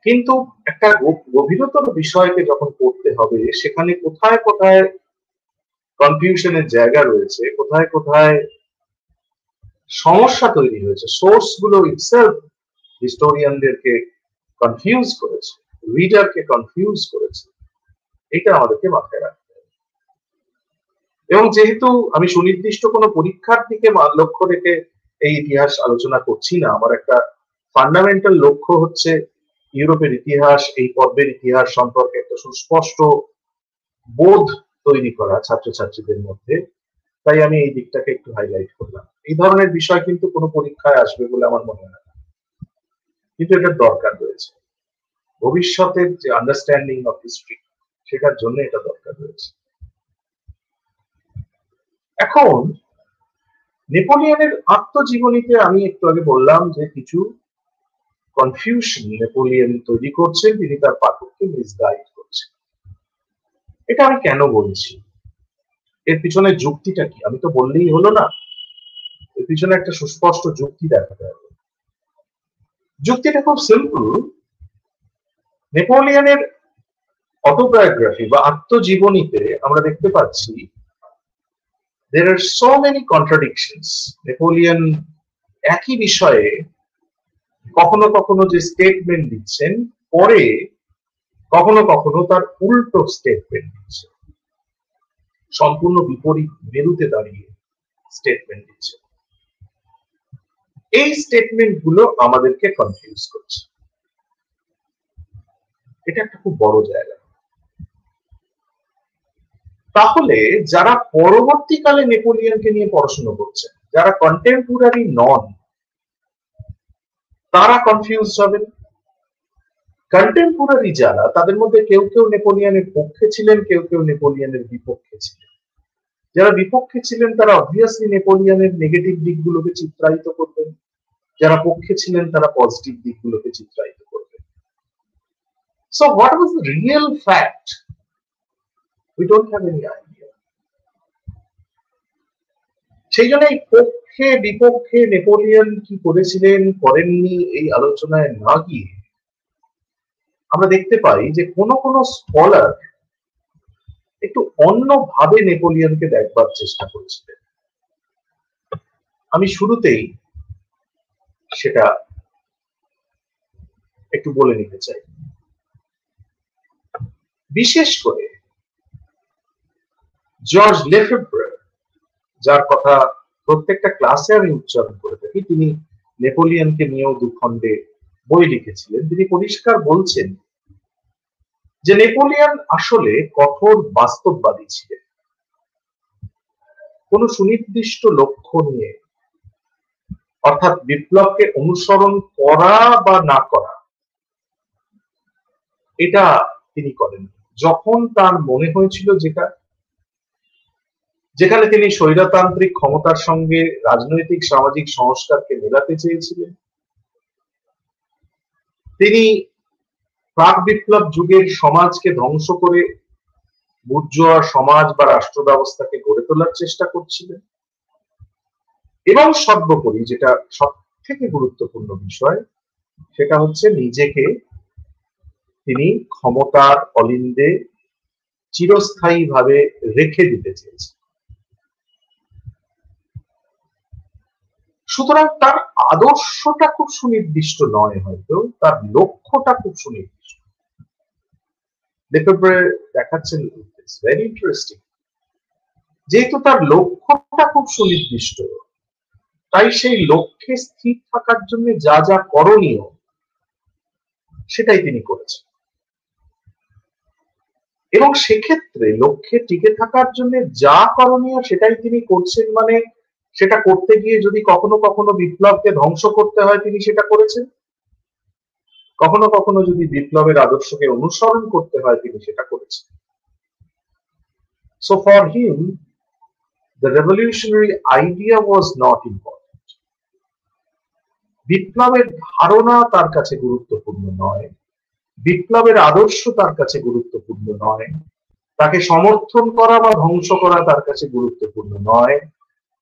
কিন্তু একটা গভীরতর বিষয়কে যখন পড়তে হবে, সেখানে কোথায় কোথায় কনফিউশনের জায়গা রয়েছে, কোথায় কোথায় সমস্যা তৈরি হয়েছে, সোর্স গুলো ইটসেলফ হিস্টোরিয়ানদেরকে কনফিউজ করেছে, রিডারকে কনফিউজ করেছে, এটা আমাদেরকে মাথায় রাখতে হবে। এবং যেহেতু আমি সুনির্দিষ্ট কোনো পরীক্ষার দিকে লক্ষ্য রেখে এই ইতিহাস আলোচনা করছি না, আমার একটা ফান্ডামেন্টাল লক্ষ্য হচ্ছে ইউরোপের ইতিহাস, এই পর্বের ইতিহাস সম্পর্কে একটা সুস্পষ্ট বোধ তৈরি করা ছাত্রছাত্রীদের মধ্যে, তাই আমি এই দিকটাকে একটু হাইলাইট করলাম। এই ধরনের বিষয় কিন্তু কোনো পরীক্ষায় আসবে বলে আমার মনে হয় না, কিন্তু এটার দরকার রয়েছে। ভবিষ্যতের যে আন্ডারস্ট্যান্ডিং অফ হিস্ট্রি, সেটার জন্য এটা দরকার রয়েছে। এখন নেপোলিয়নের আত্মজীবনীতে আমি একটু আগে বললাম যে কিছু কনফিউশন নেপোলিয়ন তৈরি করছেন, তিনি তার পাঠককে মিসগাইড করছেন। এটা আমি কেন বলছি, এর পিছনে যুক্তিটা কি? আমি তো বললেই হলো না, এর পিছনে একটা সুস্পষ্ট যুক্তি দেখাতে হবে। যুক্তিটা খুব সিম্পল। নেপোলিয়নের অটোবায়োগ্রাফি বা আত্মজীবনীতে আমরা দেখতে পাচ্ছি there are so many contradictions. Napoleon একই বিষয়ে কখনো কখনো যে স্টেটমেন্ট দিচ্ছেন, পরে কখনো কখনো তার উল্টো স্টেটমেন্ট দিচ্ছেন, সম্পূর্ণ বিপরীত মেরুতে দাঁড়িয়ে স্টেটমেন্ট দিচ্ছে। এই স্টেটমেন্ট গুলো আমাদেরকে কনফিউজ করছে। এটা একটা খুব বড় জায়গা। তাহলে যারা পরবর্তীকালে নেপোলিয়নকে নিয়ে পড়াশোনা করছেন, যারা কন্টেম্পোরারি নন, তারা কনফিউজ হবেন। কন্টেম্পোরারি যারা, তাদের মধ্যে কেউ কেউ নেপোলিয়নের পক্ষে ছিলেন, কেউ কেউ নেপোলিয়নের বিপক্ষে ছিলেন। যারা বিপক্ষে ছিলেন তারা অবভিয়াসলি নেপোলিয়নের নেগেটিভ দিকগুলোকে চিত্রায়িত করবেন, যারা পক্ষে ছিলেন তারা পজিটিভ দিকগুলোকে চিত্রায়িত করবেন। So what was the real fact? We don't have any idea. সেই জন্য এই পক্ষে বিপক্ষে নেপোলিয়ন কি করেছিলেন করেননি এই আলোচনায় না গিয়ে আমরা দেখতে পাই যে কোন কোন স্কলার একটু অন্যভাবে নেপোলিয়নকে দেখবার চেষ্টা করেছিলেন। আমি শুরুতেই সেটা একটু বলে নিতে চাই। বিশেষ করে জর্জ লেফেব্রে, যার কথা প্রত্যেকটা ক্লাসে আমি উচ্চারণ করে থাকি, তিনি নেপোলিয়নকে নিয়েও দুখণ্ডে বই লিখেছিলেন। তিনি পরিষ্কার বলছেন যে নেপোলিয়ন আসলে কঠোর বাস্তববাদী ছিলেন। কোন সুনির্দিষ্ট লক্ষ্য নিয়ে, অর্থাৎ বিপ্লবকে অনুসরণ করা বা না করা, এটা তিনি করেন। যখন তার মনে হয়েছিল যেখানে তিনি স্বৈরতান্ত্রিক ক্ষমতার সঙ্গে রাজনৈতিক সামাজিক সংস্কারকে মেলাতে চেয়েছিলেন, তিনি প্রাক বিপ্লব যুগের সমাজকে ধ্বংস করে বুর্জোয়া সমাজ বা রাষ্ট্র ব্যবস্থাকে গড়ে তোলার চেষ্টা করছিলেন, এবং সর্বোপরি যেটা সব থেকে গুরুত্বপূর্ণ বিষয়, সেটা হচ্ছে নিজেকে তিনি ক্ষমতার অলিন্দে চিরস্থায়ীভাবে রেখে দিতে চেয়েছেন। সুতরাং তার আদর্শটা খুব সুনির্দিষ্ট নয়, হয়তো তার লক্ষ্যটা খুব সুনির্দিষ্ট। লেফেব্রে দেখাচ্ছেন, ভেরি ইন্টারেস্টিং, যেহেতু তার লক্ষ্যটা খুব সুনির্দিষ্ট, তাই সেই লক্ষ্যে স্থির থাকার জন্য যা যা করণীয় সেটাই তিনি করেছেন, এবং সেক্ষেত্রে লক্ষ্যে টিকে থাকার জন্য যা করণীয় সেটাই তিনি করছেন। মানে সেটা করতে গিয়ে যদি কখনো কখনো বিপ্লবকে ধ্বংস করতে হয়, তিনি সেটা করেছেন। কখনো কখনো যদি বিপ্লবের আদর্শকে অনুসরণ করতে হয়, তিনি সেটা করেছেন। So for him, the revolutionary idea was not important. বিপ্লবের ধারণা তার কাছে গুরুত্বপূর্ণ নয়, বিপ্লবের আদর্শ তার কাছে গুরুত্বপূর্ণ নয়, তাকে সমর্থন করা বা ধ্বংস করা তার কাছে গুরুত্বপূর্ণ নয়।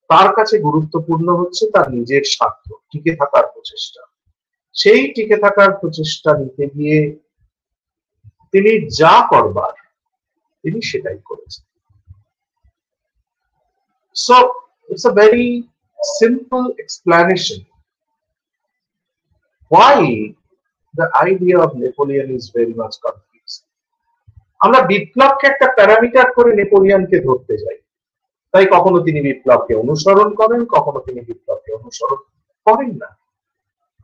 তার কাছে গুরুত্বপূর্ণ হচ্ছে তার নিজের স্বার্থ, টিকে থাকার প্রচেষ্টা। সেই টিকে থাকার প্রচেষ্টা নিতে গিয়ে তিনি যা করবার তিনি সেটাই করেছেন। So it's a very simple explanation why the idea of Napoleon is very much confused. আমরা বিপ্লবকে একটা প্যারামিটার করে নেপোলিয়নকে ধরতে যাই, তাই কখনো তিনি বিপ্লবকে অনুসরণ করেন, কখনো তিনি বিপ্লবকে অনুসরণ করেন না।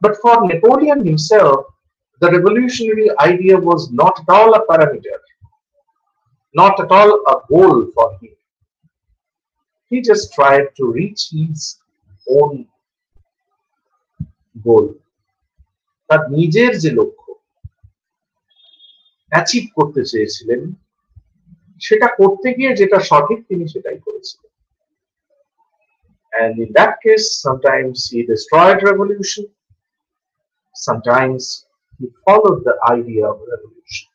But for Napoleon himself, the revolutionary idea was not at all a parameter, not at all a goal for him. He just tried to reach his own goal. তার নিজের যে লক্ষ্য অ্যাচিভ করতে চেয়েছিলেন, সেটা করতে গিয়ে যেটা সঠিক তিনি সেটাই করেছিলেন। And in that case, sometimes he destroyed revolution, sometimes he followed the idea of revolution.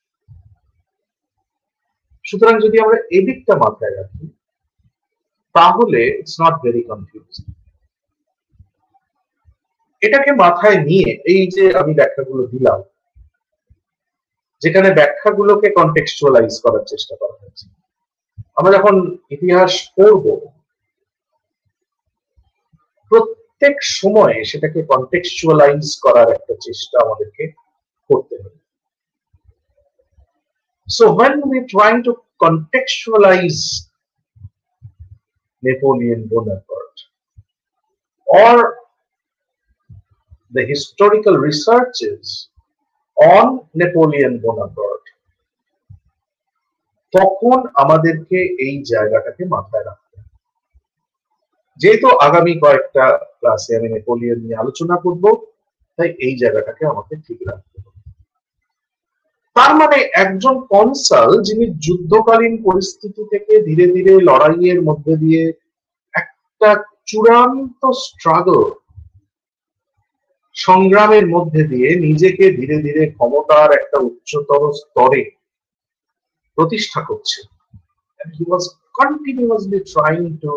সুতরাং যদি আমরা এদিকটা মাথায় রাখি, তাহলে it's not very confusing. এটাকে মাথায় নিয়ে এই যে আমি ব্যাখ্যাগুলো দিলাম, যেখানে ব্যাখ্যাগুলোকে কনটেক্সচুয়ালাইজ করার চেষ্টা করা হয়েছে, আমরা যখন ইতিহাস পড়ব, প্রত্যেক সময়ে সেটাকে কনটেক্সচুয়ালাইজ করার একটা চেষ্টা আমাদেরকে করতে হবে। So when we trying to contextualize Napoleon Bonaparte or the historical researches on Napoleon Bonaparte, তখন আমাদেরকে এই জায়গাটাকে মাথায় রাখতে হবে। যেহেতু আগামী কয়েকটা ক্লাসে আমি নেপোলিয়ন নিয়ে আলোচনা করব, তাই এই জায়গাটাকে আমাকে ঠিক রাখতে হবে। তার মানে একজন কনসাল, যিনি যুদ্ধকালীন পরিস্থিতি থেকে ধীরে ধীরে লড়াইয়ের মধ্যে দিয়ে একটা চূড়ান্ত স্ট্রাগল, সংগ্রামের মধ্যে দিয়ে নিজেকে ধীরে ধীরে ক্ষমতার একটা উচ্চতর স্তরে প্রতিষ্ঠা করছে। And he was continuously trying to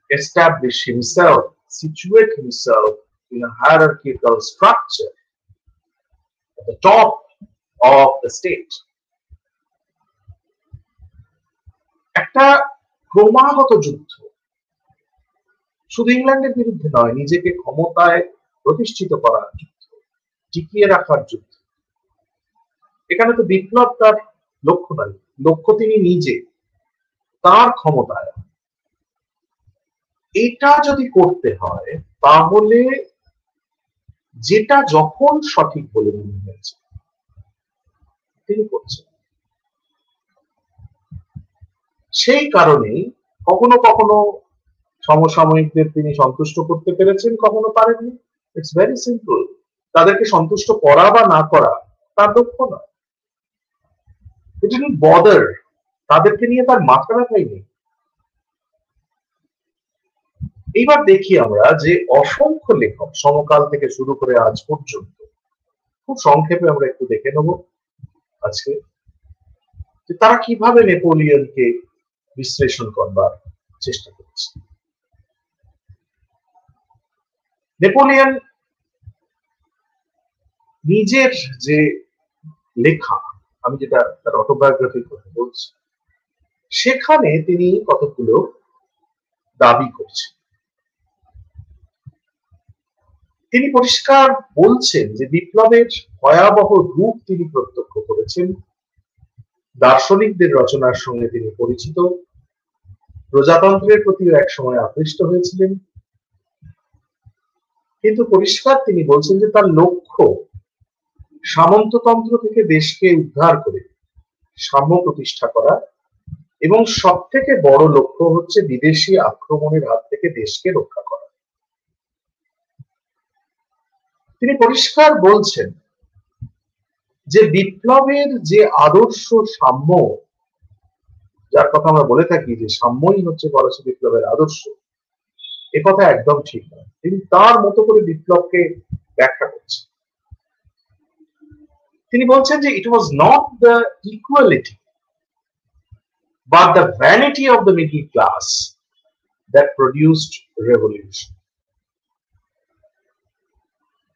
establish himself, situate himself in a hierarchical structure at the top of the state. একটা ক্রমাগত যুদ্ধ, শুধু ইংল্যান্ডের বিরুদ্ধে নয়, নিজেকে ক্ষমতায় প্রতিষ্ঠিত করার যুদ্ধ, টিকিয়ে রাখার যুদ্ধ। এখানে তো বিপ্লব তার লক্ষ্য নয়, লক্ষ্য তিনি নিজে। তার ক্ষমতায় এটা যদি করতে হয় তাহলে যেটা যখন সঠিক বলে মনে হয়েছে তিনি করছেন। সেই কারণেই কখনো কখনো সমসাময়িকদের তিনি সন্তুষ্ট করতে পেরেছেন, কখনো পারেননি। It's very simple. তাদেরকে সন্তুষ্ট করা বা না করা তার লক্ষ্য নয়। ইট ডিডন্ট বদার, তাদেরকে নিয়ে তার মাথা ব্যথাই নেই। এইবার দেখি আমরা যে অসংখ্য লেখক সমকাল থেকে শুরু করে আজ পর্যন্ত, খুব সংক্ষেপে আমরা একটু দেখে নেব আজকে যে তারা কিভাবে নেপোলিয়নকে বিশ্লেষণ করবার চেষ্টা করছে। নেপোলিয়ন নিজের যে লেখা, আমি যেটা তার অটোবায়োগ্রাফির কথা বলছি, সেখানে তিনি কতগুলো দাবি করছেন। তিনি পরিষ্কার বলছেন যে বিপ্লবের ভয়াবহ রূপ তিনি প্রত্যক্ষ করেছেন, দার্শনিকদের রচনার সঙ্গে তিনি পরিচিত, প্রজাতন্ত্রের প্রতিও এক সময় আকৃষ্ট হয়েছিলেন, কিন্তু পরিষ্কার তিনি বলছেন যে তার লক্ষ্য সামন্ততন্ত্র থেকে দেশকে উদ্ধার করে সাম্য প্রতিষ্ঠা করা, এবং সব থেকে বড় লক্ষ্য হচ্ছে বিদেশি আক্রমণের হাত থেকে দেশকে রক্ষা করা। তিনি পরিষ্কার বলছেন যে বিপ্লবের যে আদর্শ সাম্য, যার কথা আমরা বলে থাকি যে সাম্যই হচ্ছে ফরাসি বিপ্লবের আদর্শ, এ কথা একদম ঠিক নয়। তিনি তার মতো করে বিপ্লবকে ব্যাখ্যা করছেন। তিনি বলছেন যে it was not the equality but the vanity of the middle class that produced revolution.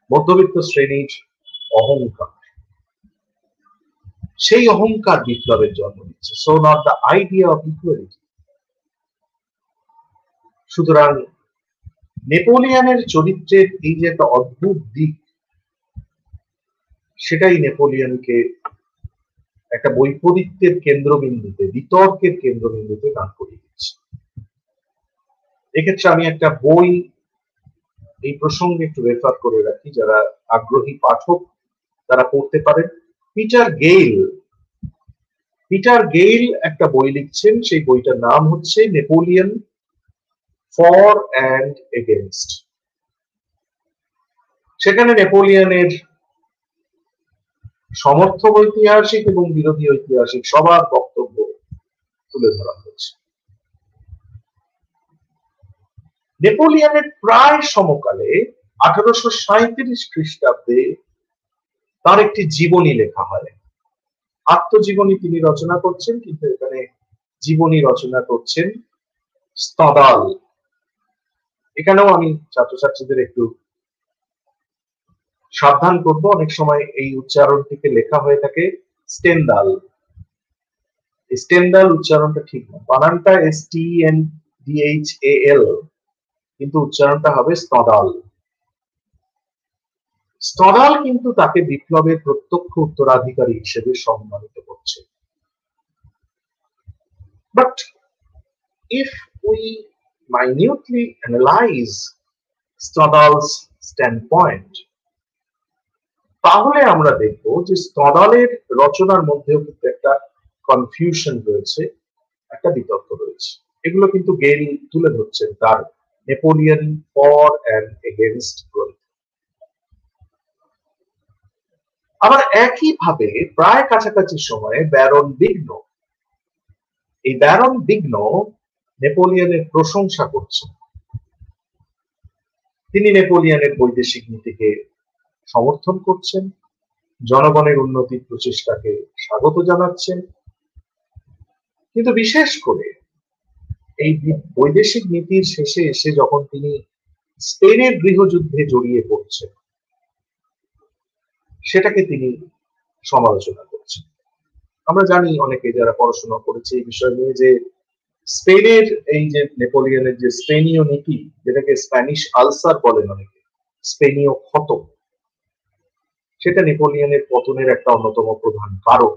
মধ্যবিত্ত শ্রেণীর অহংকার, সেই অহংকার বিপ্লবের জন্ম দিচ্ছে, so not the idea of equality. সুতরাং নেপোলিয়নের চরিত্রের এই যে একটা অদ্ভুত দিক, সেটাই নেপোলিয়নকে একটা বৈপরীত্যের কেন্দ্রবিন্দুতে, বিতর্কের কেন্দ্রবিন্দুতে দাঁড় করিয়ে দিচ্ছে। এক্ষেত্রে আমি একটা বই এই প্রসঙ্গে একটু রেফার করে রাখি, যারা আগ্রহী পাঠক তারা পড়তে পারেন। পিটার গেইল একটা বই লিখছেন, সেই বইটার নাম হচ্ছে নেপোলিয়ন ফর অ্যান্ড এগেনস্ট। সেখানে নেপোলিয়নের সমর্থক ঐতিহাসিক এবং বিরোধী ঐতিহাসিক সবার বক্তব্য তুলে ধরা হয়েছে। নেপোলিয়নের প্রায় সমকালে 1837 খ্রিস্টাব্দে তার একটি জীবনী লেখা হয়। আত্মজীবনী তিনি রচনা করছেন, কিন্তু এখানে জীবনী রচনা করছেন স্তাদাল। এখানেও আমি ছাত্রছাত্রীদের একটু সাবধান করব, অনেক সময় এই উচ্চারণটিকে লেখা হয়ে থাকে স্টেন্ডাল। স্টেন্ডাল উচ্চারণটা ঠিক না, বানানটা STENDHAL, কিন্তু উচ্চারণটা হবে স্তাদাল। স্তাদাল কিন্তু তাকে বিপ্লবের প্রত্যক্ষ উত্তরাধিকারী হিসেবে সম্মানিত করছে। But if we minutely analyze Stendhal's standpoint, তাহলে আমরা দেখব যে স্তাদালের রচনার মধ্যেও কিন্তু একটা কনফিউশন রয়েছে, একটা বিতর্ক রয়েছে। এগুলো কিন্তু গেইল তুলে ধরছেন তার নেপোলিয়ন ফর অ্যান্ড এগেনস্ট গ্রন্থে। আবার একইভাবে প্রায় কাছাকাছি সময়ে ব্যারন বিঘ্ন নেপোলিয়নের প্রশংসা করছেন। তিনি নেপোলিয়নের বৈদেশিক নীতিকে সমর্থন করছেন, জনগণের উন্নতির প্রচেষ্টাকে স্বাগত জানাচ্ছেন, কিন্তু বিশেষ করে এই বৈদেশিক নীতির শেষে এসে যখন তিনি স্পেনের গৃহযুদ্ধে জড়িয়ে পড়ছেন, সেটাকে তিনি সমালোচনা করছেন। আমরা জানি অনেকে যারা পড়াশোনা করেছে এই বিষয় নিয়ে যে স্পেনের এই যে নেপোলিয়নের যে স্পেনীয় নীতি, যেটাকে স্প্যানিশ আলসার বলেন অনেকে, স্পেনীয় ক্ষত, সেটা নেপোলিয়নের পতনের একটা অন্যতম প্রধান কারণ।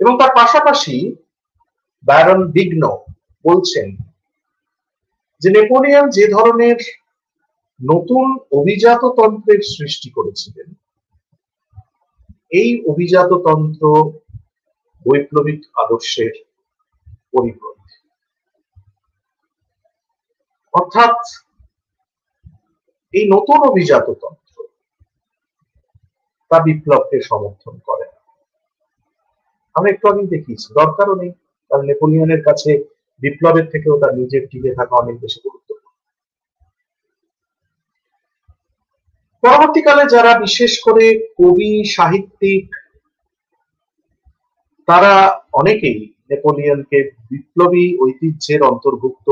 এবং তার পাশাপাশি ব্যারন বিগ্নো বলছেন যে নেপোলিয়ন যে ধরনের নতুন অভিজাত তন্ত্রের সৃষ্টি করেছিলেন, এই অভিজাত তন্ত্র বৈপ্লবিক আদর্শের পরিপন্থী। অর্থাৎ এই নতুন অভিজাত তন্ত্র তা বিপ্লবকে সমর্থন করে না। আমরা একটু আগে দেখিয়েছি, দরকারও নেই, কারণ নেপোলিয়নের কাছে বিপ্লবের থেকেও তার নিজের টিকে থাকা অনেক বেশি গুরুত্বপূর্ণ। পরবর্তীকালে যারা বিশেষ করে কবি, সাহিত্যিক, তারা অনেকেই নেপোলিয়নকে বিপ্লবী ঐতিহ্যের অন্তর্ভুক্ত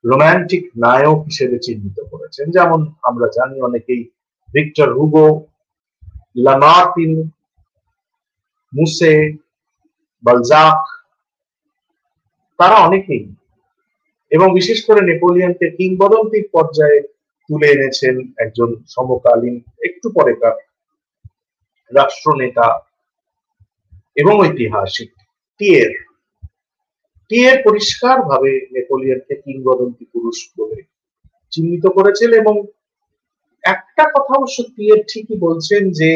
রোমান্টিক নায়ক হিসেবে চিহ্নিত করেছেন। যেমন আমরা জানি অনেকেই ভিক্টর হুগো, লামার্কিন, মুসে, বালজাক, তারা অনেকেই, এবং বিশেষ করে নেপোলিয়নকে কিংবদন্তির পর্যায়ে তুলে এনেছেন একজন সমকালীন একটু পরেকার রাষ্ট্রনেতা এবং ঐতিহাসিক টিয়ের পরিষ্কারভাবে নেপোলিয়নকে কিংবদন্তি পুরুষ বলে চিহ্নিত করেছেন। এবং একটা কথা অবশ্য টিয়ের ঠিকই বলছেন যে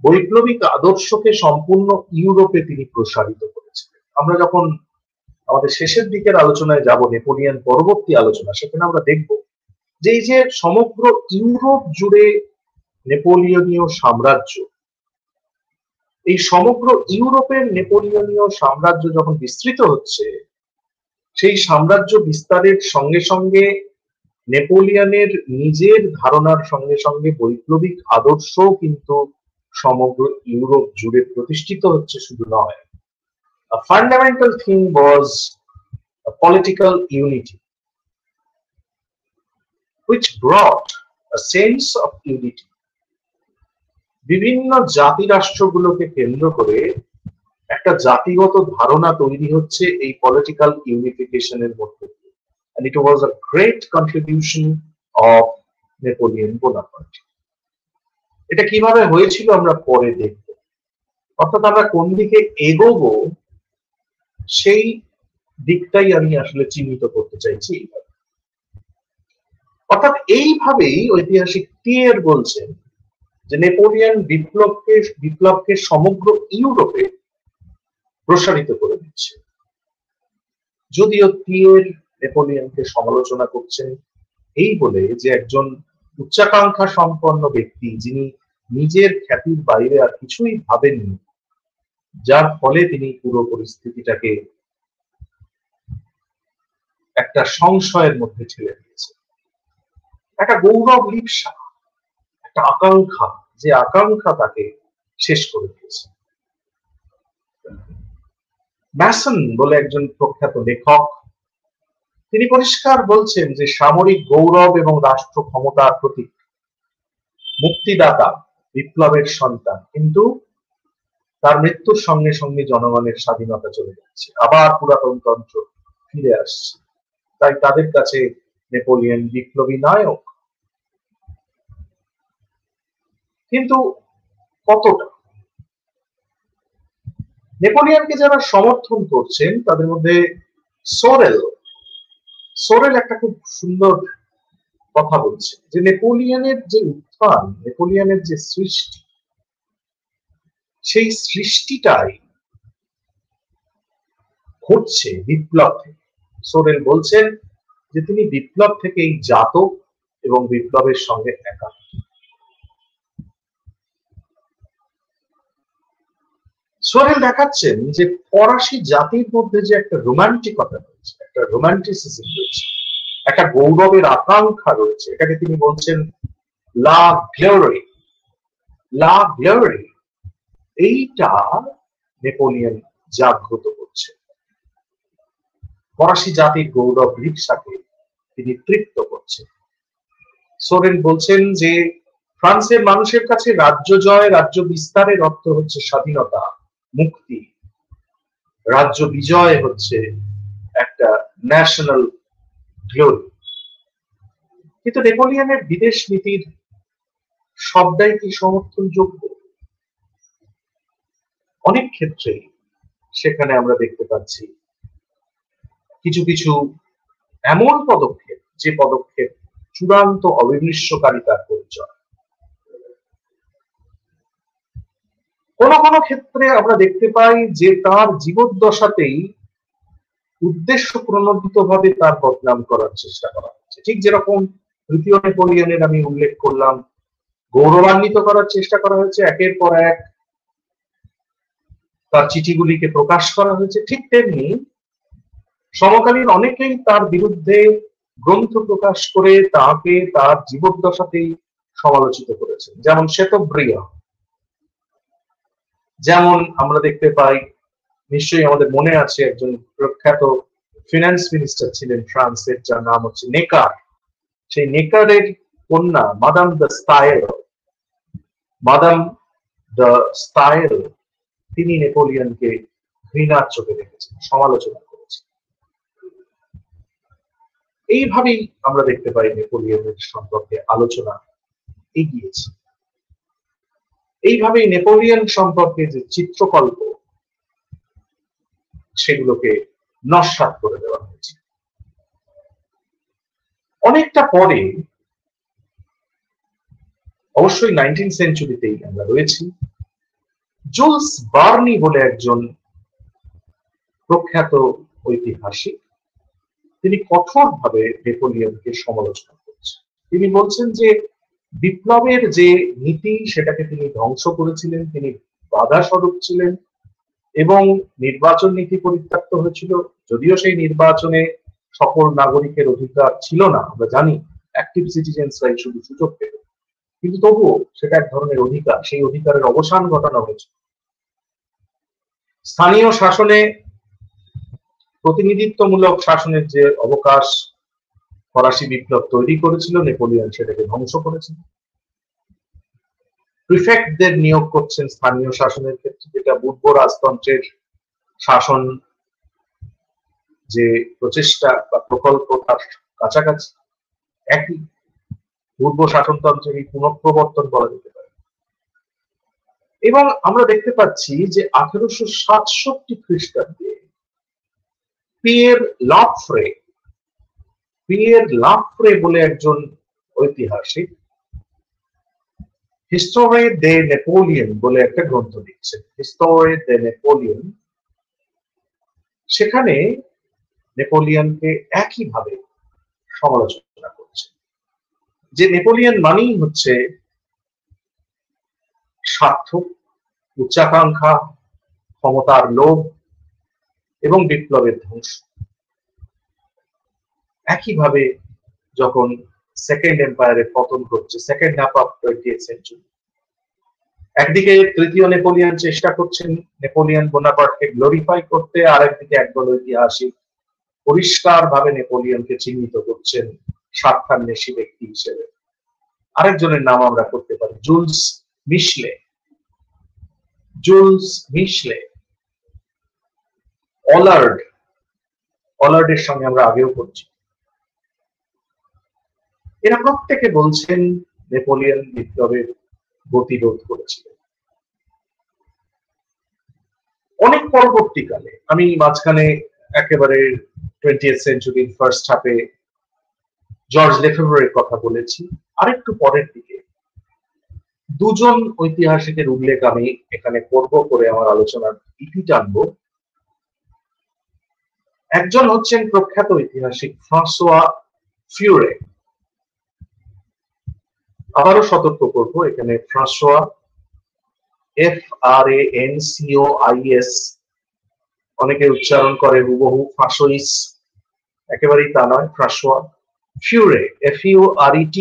বৈপ্লবিক আদর্শকে সম্পূর্ণ ইউরোপে তিনি প্রসারিত করেছিলেন। আমরা যখন আমাদের শেষের দিকের আলোচনায় যাব, নেপোলিয়ন পরবর্তী আলোচনা, সেখানে আমরা দেখব যে এই যে সমগ্র ইউরোপ জুড়ে নেপোলিয়নীয় সাম্রাজ্য, এই সমগ্র ইউরোপের নেপোলিয়নীয় সাম্রাজ্য যখন বিস্তৃত হচ্ছে, সেই সাম্রাজ্য বিস্তারের সঙ্গে সঙ্গে নেপোলিয়নের নিজের ধারণার সঙ্গে সঙ্গে বৈপ্লবিক আদর্শ কিন্তু সমগ্র ইউরোপ জুড়ে প্রতিষ্ঠিত হচ্ছে শুধু নয়। A fundamental thing was a political unity, which brought a sense of unity. বিভিন্ন জাতি রাষ্ট্রগুলোকে কেন্দ্র করে একটা জাতিগত ধারণা তৈরি হচ্ছে এই পলিটিক্যাল ইউনিফিকেশনের মধ্যে, and it was a great contribution of Napoleon Bonaparte. এটা কিভাবে হয়েছিল আমরা পরে দেখব, অর্থাৎ আমরা কোন দিকে এগোবো সেই দিকটাই আমি আসলে চিহ্নিত করতে চাইছি। অর্থাৎ এইভাবেই ঐতিহাসিক টিয়ের বলছেন যে নেপোলিয়ন বিপ্লবকে সমগ্র ইউরোপে প্রসারিত করে দিচ্ছে। যদিও টিয়ের নেপোলিয়নকে সমালোচনা করছেন এই বলে যে একজন উচ্চাকাঙ্ক্ষা সম্পন্ন ব্যক্তি, যিনি নিজের খ্যাতির বাইরে আর কিছুই ভাবেননি, যার ফলে তিনি পুরো পরিস্থিতিটাকে একটা সংশয়ের মধ্যে ঠেলে দিয়েছেন। একটা গৌরব লিপ্সা, একটা আকাঙ্ক্ষা, যে আকাঙ্ক্ষা তাকে শেষ করে দিয়েছে। ম্যাসন বলে একজন প্রখ্যাত লেখক, তিনি পরিষ্কার বলছেন যে সামরিক গৌরব এবং রাষ্ট্র ক্ষমতার প্রতীক, মুক্তিদাতা, বিপ্লবের সন্তান, কিন্তু তার মৃত্যুর সঙ্গে সঙ্গে জনগণের স্বাধীনতা চলে যাচ্ছে, আবার পুরাতন তন্ত্র ফিরে আসছে। তাই তাদের কাছে নেপোলিয়ন বিপ্লবী নায়ক। কিন্তু কতটা? নেপোলিয়নকে যারা সমর্থন করছেন তাদের মধ্যে সোরেল একটা খুব সুন্দর কথা বলছে যে নেপোলিয়নের যে উত্থান, নেপোলিয়নের যে সৃষ্টি, সেই সৃষ্টিটাই ঘটছে বিপ্লব থেকে। সোরেল বলছেন যে তিনি বিপ্লব থেকেই জাত এবং বিপ্লবের সঙ্গে একাত্ম। সোরেল দেখাচ্ছেন যে ফরাসি জাতির মধ্যে যে একটা রোমান্টিকতা রয়েছে, একটা রোমান্টিসিজম রয়েছে, একটা গৌরবের আকাঙ্ক্ষা রয়েছে, এটাকে তিনি বলছেন লা গ্লোরি। এইটা নেপোলিয়ন জাগ্রত করছে। ফরাসি জাতির গৌরব রিক্সাকে তিনি তৃপ্ত করছেন। সোরেল বলছেন যে ফ্রান্সের মানুষের কাছে রাজ্য জয়, রাজ্য বিস্তারের অর্থ হচ্ছে স্বাধীনতা, মুক্তি। রাজ্য বিজয় হচ্ছে একটা ন্যাশনাল গ্লোরি। কিন্তু নেপোলিয়নের বিদেশ নীতির সবটাই কি সমর্থনযোগ্য? অনেক ক্ষেত্রেই সেখানে আমরা দেখতে পাচ্ছি কিছু কিছু এমন পদক্ষেপ, যে পদক্ষেপ চূড়ান্ত অবিমৃষ্যকারিতার পরিচয়। কোন কোন ক্ষেত্রে আমরা দেখতে পাই যে তার জীবদ্দশাতেই উদ্দেশ্য প্রণোদিত ভাবে তার বদনাম করার চেষ্টা করা হচ্ছে। ঠিক যেরকম তৃতীয় নেপোলিয়নের আমি উল্লেখ করলাম, গৌরবান্বিত করার চেষ্টা করা হয়েছে, একের পর এক তার চিঠিগুলিকে প্রকাশ করা হয়েছে, ঠিক তেমনি সমকালীন অনেকেই তার বিরুদ্ধে গ্রন্থ প্রকাশ করে তাকে তার জীবদ্দশাতেই সমালোচিত করেছেন। যেমন শ্বেতব্রিয়া, যেমন আমরা দেখতে পাই, নিশ্চয়ই আমাদের মনে আছে, একজন প্রখ্যাত ফিনান্স মিনিস্টার ছিলেন ফ্রান্সের, যার নাম হচ্ছে নেকার। সেই নেকারের কন্যা Madame de Stael, Madame de Stael, তিনি নেপোলিয়নকে ঘৃণার চোখে দেখেছেন, সমালোচনা করেছেন। এইভাবেই আমরা দেখতে পাই নেপোলিয়নের সম্পর্কে আলোচনা এগিয়েছে। এইভাবেই নেপোলিয়ন সম্পর্কে যে চিত্রকল্প, সেগুলোকে নস্যাৎ করে দেওয়া হয়েছে। অনেকটা পরে, অবশ্যই 19th সেঞ্চুরিতেই আমরা রয়েছি, জুলস বার্নি বলে একজন প্রখ্যাত ঐতিহাসিক, তিনি কঠোরভাবে নেপোলিয়নকে সমালোচনা করছেন। তিনি বলছেন যে বিপ্লবের যে নীতি, সেটাকে তিনি ধ্বংস করেছিলেন, তিনি বাধা স্বরূপ ছিলেন, এবং নির্বাচন নীতি পরিত্যক্ত হয়েছিল। যদিও সেই নির্বাচনে সকল নাগরিকের অধিকার ছিল না, আমরা জানি অ্যাক্টিভ সিটিজেন্সরাই শুধু সুযোগ পেত, কিন্তু তবুও সেটা এক ধরনের অধিকার, সেই অধিকারের অবসান ঘটানো হয়েছে। স্থানীয় শাসনে, প্রতিনিধিত্বমূলক শাসনের যে অবকাশ ফরাসি বিপ্লব তৈরি করেছিল, নেপোলিয়ন সেটাকে ধ্বংস করেছিল। প্রিফেক্টদের নিয়োগ করছেন স্থানীয় শাসনের ক্ষেত্রে, যেটা পূর্ব রাজতন্ত্রের শাসন যে প্রচেষ্টা বা প্রকল্প, তার কাছাকাছি একই পূর্ব শাসনতন্ত্রের এই পুনঃপ্রবর্তন বলা যেতে পারে। এবং আমরা দেখতে পাচ্ছি যে 1867 খ্রিস্টাব্দে পিয়ের লাফ্রে বলে একজন ঐতিহাসিক হিস্টোরি দে নেপোলিয়ন বলে একটা গ্রন্থ লিখছেন, হিস্টোরি দে নেপোলিয়ন। সেখানে নেপোলিয়নকে একইভাবে সমালোচনা করছে, যে নেপোলিয়ন মানেই হচ্ছে স্বার্থ, উচ্চাকাঙ্ক্ষা, ক্ষমতার লোভ এবং বিপ্লবের ধ্বংস। একইভাবে যখন সেকেন্ড এম্পায়ারের পতন ঘটছে, second half of 20th century, একদিকে তৃতীয় নেপোলিয়ন চেষ্টা করছেন নেপোলিয়ন বোনাপার্টকে গ্লোরিফাই করতে, আর একদিকে একদল ঐতিহাসিক পরিষ্কার ভাবে নেপোলিয়নকে চিহ্নিত করছেন স্বার্থান্বেষী ব্যক্তি হিসেবে। আরেকজনের নাম আমরা করতে পারি জুলস মিশলে, অলার্ডের সঙ্গে আমরা আগেও করছি। এরা প্রত্যেকে বলছেন নেপোলিয়ন বিপ্লবের গতিরোধ করেছিলেন। অনেক পরবর্তীকালে, আমি মাঝখানে একেবারে 20th সেঞ্চুরির ফার্স্ট হাফে জর্জ লেফেভ্রের কথা বলেছি, আরেকটু পরের দিকে দুজন ঐতিহাসিকের উল্লেখ আমি এখানে করব, করে আমার আলোচনার ইতি টানবো। একজন হচ্ছেন প্রখ্যাত ঐতিহাসিক ফ্রাঁসোয়া ফিউরে। আবারও সতর্ক করব, এখানে ফ্রাঁসোয়া, FRANCOIS, অনেকে উচ্চারণ করে হুবহু ফ্রাঁসোইস, একেবারেই তা নয়, ফ্রাঁসোয়া ফিউরে, FURET,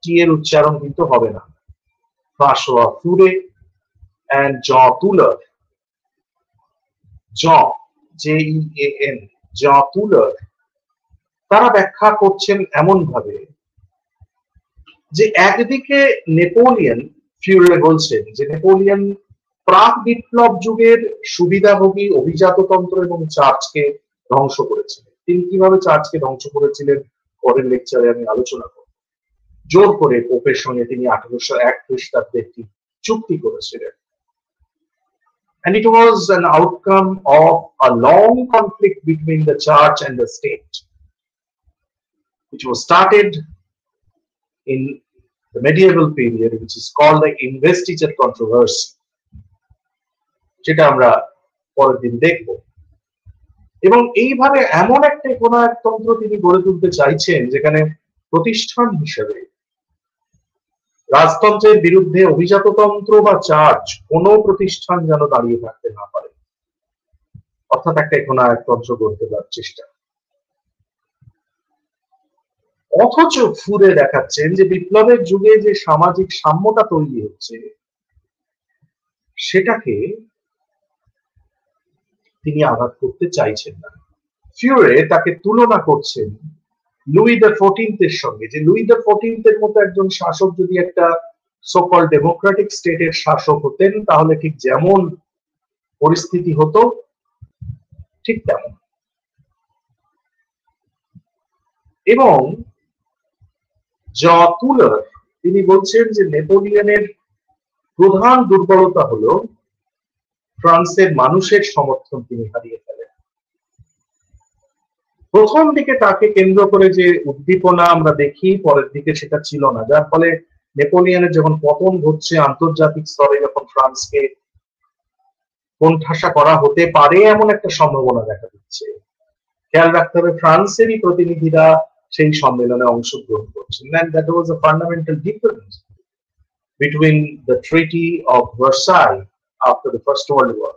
টি এর উচ্চারণ কিন্তু হবে না, Francois Furet and Jean Tuller, Jean Tuller, তারা ব্যাখ্যা করছেন এমন ভাবে যে একদিকে নেপোলিয়ন, ফিউরে বলছেন যে নেপোলিয়ন প্রাক বিপ্লব যুগের সুবিধাভোগী অভিজাততন্ত্র এবং চার্চকে ধ্বংস করেছিলেন। তিনি কিভাবে চার্চকে ধ্বংস করেছিলেন পরের লেকচারে আমি আলোচনা করব। জোর করে পোপের সঙ্গে তিনি 1801 খ্রিস্টাব্দে একটি চুক্তি করেছিলেন। And it was an outcome of a long conflict between the church and the state, which was started in the medieval period, which is called the investiture controversy, যেটা আমরা পরের দিন দেখব। এবং এইভাবে এমন একটা গণতন্ত্র তিনি গড়ে তুলতে চাইছেন যেখানে প্রতিষ্ঠান হিসেবে রাজতন্ত্রের বিরুদ্ধে অভিজাততন্ত্র বা চার্চ কোনো প্রতিষ্ঠান যেন দাঁড়িয়ে থাকতে না পারে, অর্থাৎ একটা গণতন্ত্র গড়তে দেওয়ার চেষ্টা। অথচ ফুরে দেখাচ্ছেন যে বিপ্লবের যুগে যে সামাজিক সাম্যতা তৈরি হচ্ছে সেটাকে তিনি আঘাত করতে চাইছেন না। ফিউরে তাকে তুলনা করছেন লুই দ্য 14th এর সঙ্গে, যে লুই দ্য 14th এর মতো একজন শাসক যদি একটা সোকল ডেমোক্রেটিক স্টেটের শাসক হতেন তাহলে ঠিক যেমন পরিস্থিতি হতো ঠিক তেমন। এবং তুলার তিনি বলছেন যে নেপোলিয়নের প্রধান দুর্বলতা হলো ফ্রান্সের মানুষের সমর্থন তিনি হারিয়ে ফেলেন। প্রথম দিকে তাকে কেন্দ্র করে যে উদ্দীপনা আমরা দেখি, পরের দিকে সেটা ছিল না, যার ফলে নেপোলিয়নের যখন পতন ঘটছে আন্তর্জাতিক স্তরে, যখন ফ্রান্সকে কোণঠাসা করা হতে পারে এমন একটা সম্ভাবনা দেখা দিচ্ছে, খেয়াল রাখতে হবে ফ্রান্সেরই প্রতিনিধিরা সেই সম্মেলনে অংশগ্রহণ করছেন। And that was a fundamental difference between the Treaty of Versailles after the First World War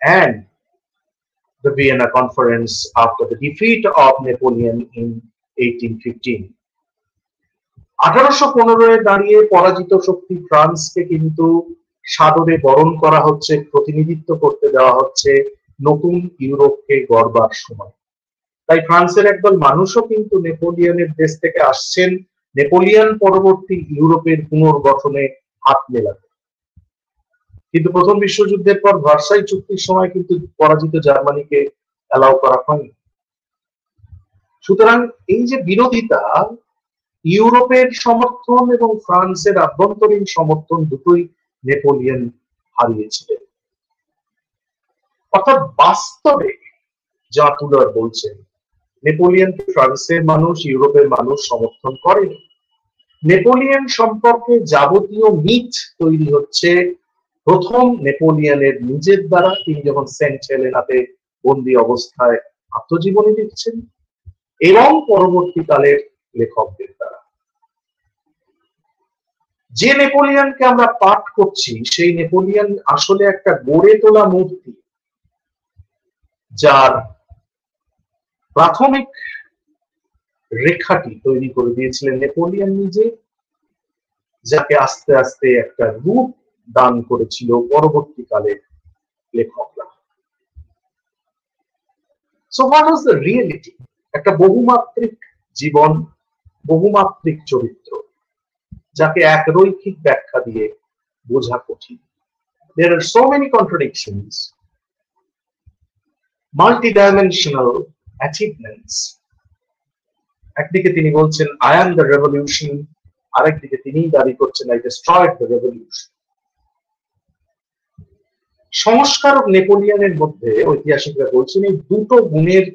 and the Vienna Conference after the defeat of Napoleon in 1815. 1815 দাঁড়িয়ে পরাজিত শক্তি ফ্রান্সকে কিন্তু সাদরে বরণ করা হচ্ছে, প্রতিনিধিত্ব করতে দেওয়া হচ্ছে নতুন ইউরোপকে গড়বার সময়। তাই ফ্রান্সের একদল মানুষও কিন্তু নেপোলিয়নের দেশ থেকে আসছেন নেপোলিয়ন পরবর্তী ইউরোপের পুনর্গঠনে হাত মেলাতে। কিন্তু প্রথম বিশ্বযুদ্ধের পর ভার্সাই চুক্তির সময় কিন্তু পরাজিত জার্মানিকে অ্যালাউ করা হয়নি। সুতরাং এই যে বিরোধিতা, ইউরোপের সমর্থন এবং ফ্রান্সের আভ্যন্তরীণ সমর্থন দুটোই নেপোলিয়ন হারিয়েছিলেন। অর্থাৎ বাস্তবে যা তুলার বলছেন, নেপোলিয়নকে ফ্রান্সের মানুষ, ইউরোপের মানুষ সমর্থন করেন। নেপোলিয়ন সম্পর্কে যাবতীয় মিথ তৈরি হচ্ছে প্রথম নেপোলিয়নের নিজের দ্বারা, তিনি যখন সেন্ট হেলেনাতে বন্দী অবস্থায় আত্মজীবনী লিখছেন, এবং পরবর্তীকালের লেখকদের দ্বারা। যে নেপোলিয়নকে আমরা পাঠ করছি সেই নেপোলিয়ন আসলে একটা গড়ে তোলা মূর্তি, যার প্রাথমিক রেখাটি তৈরি করে দিয়েছিলেন নেপোলিয়ন নিজে, যাকে আস্তে আস্তে একটা রূপ দান করেছিল পরবর্তীকালে লেখকরা। So what was the reality? একটা বহুমাত্রিক জীবন, বহুমাত্রিক চরিত্র, যাকে একরৈখিক ব্যাখ্যা দিয়ে বোঝা কঠিন। There are so many contradictions, multidimensional achievements. একদিকে তিনি বলছেন I am the revolution, আরেকদিকে তিনি দাবি করছেন I destroyed the revolution. সংস্কারক নেপোলিয়নের মধ্যে ঐতিহাসিকরা বলছেন এই দুটো গুণের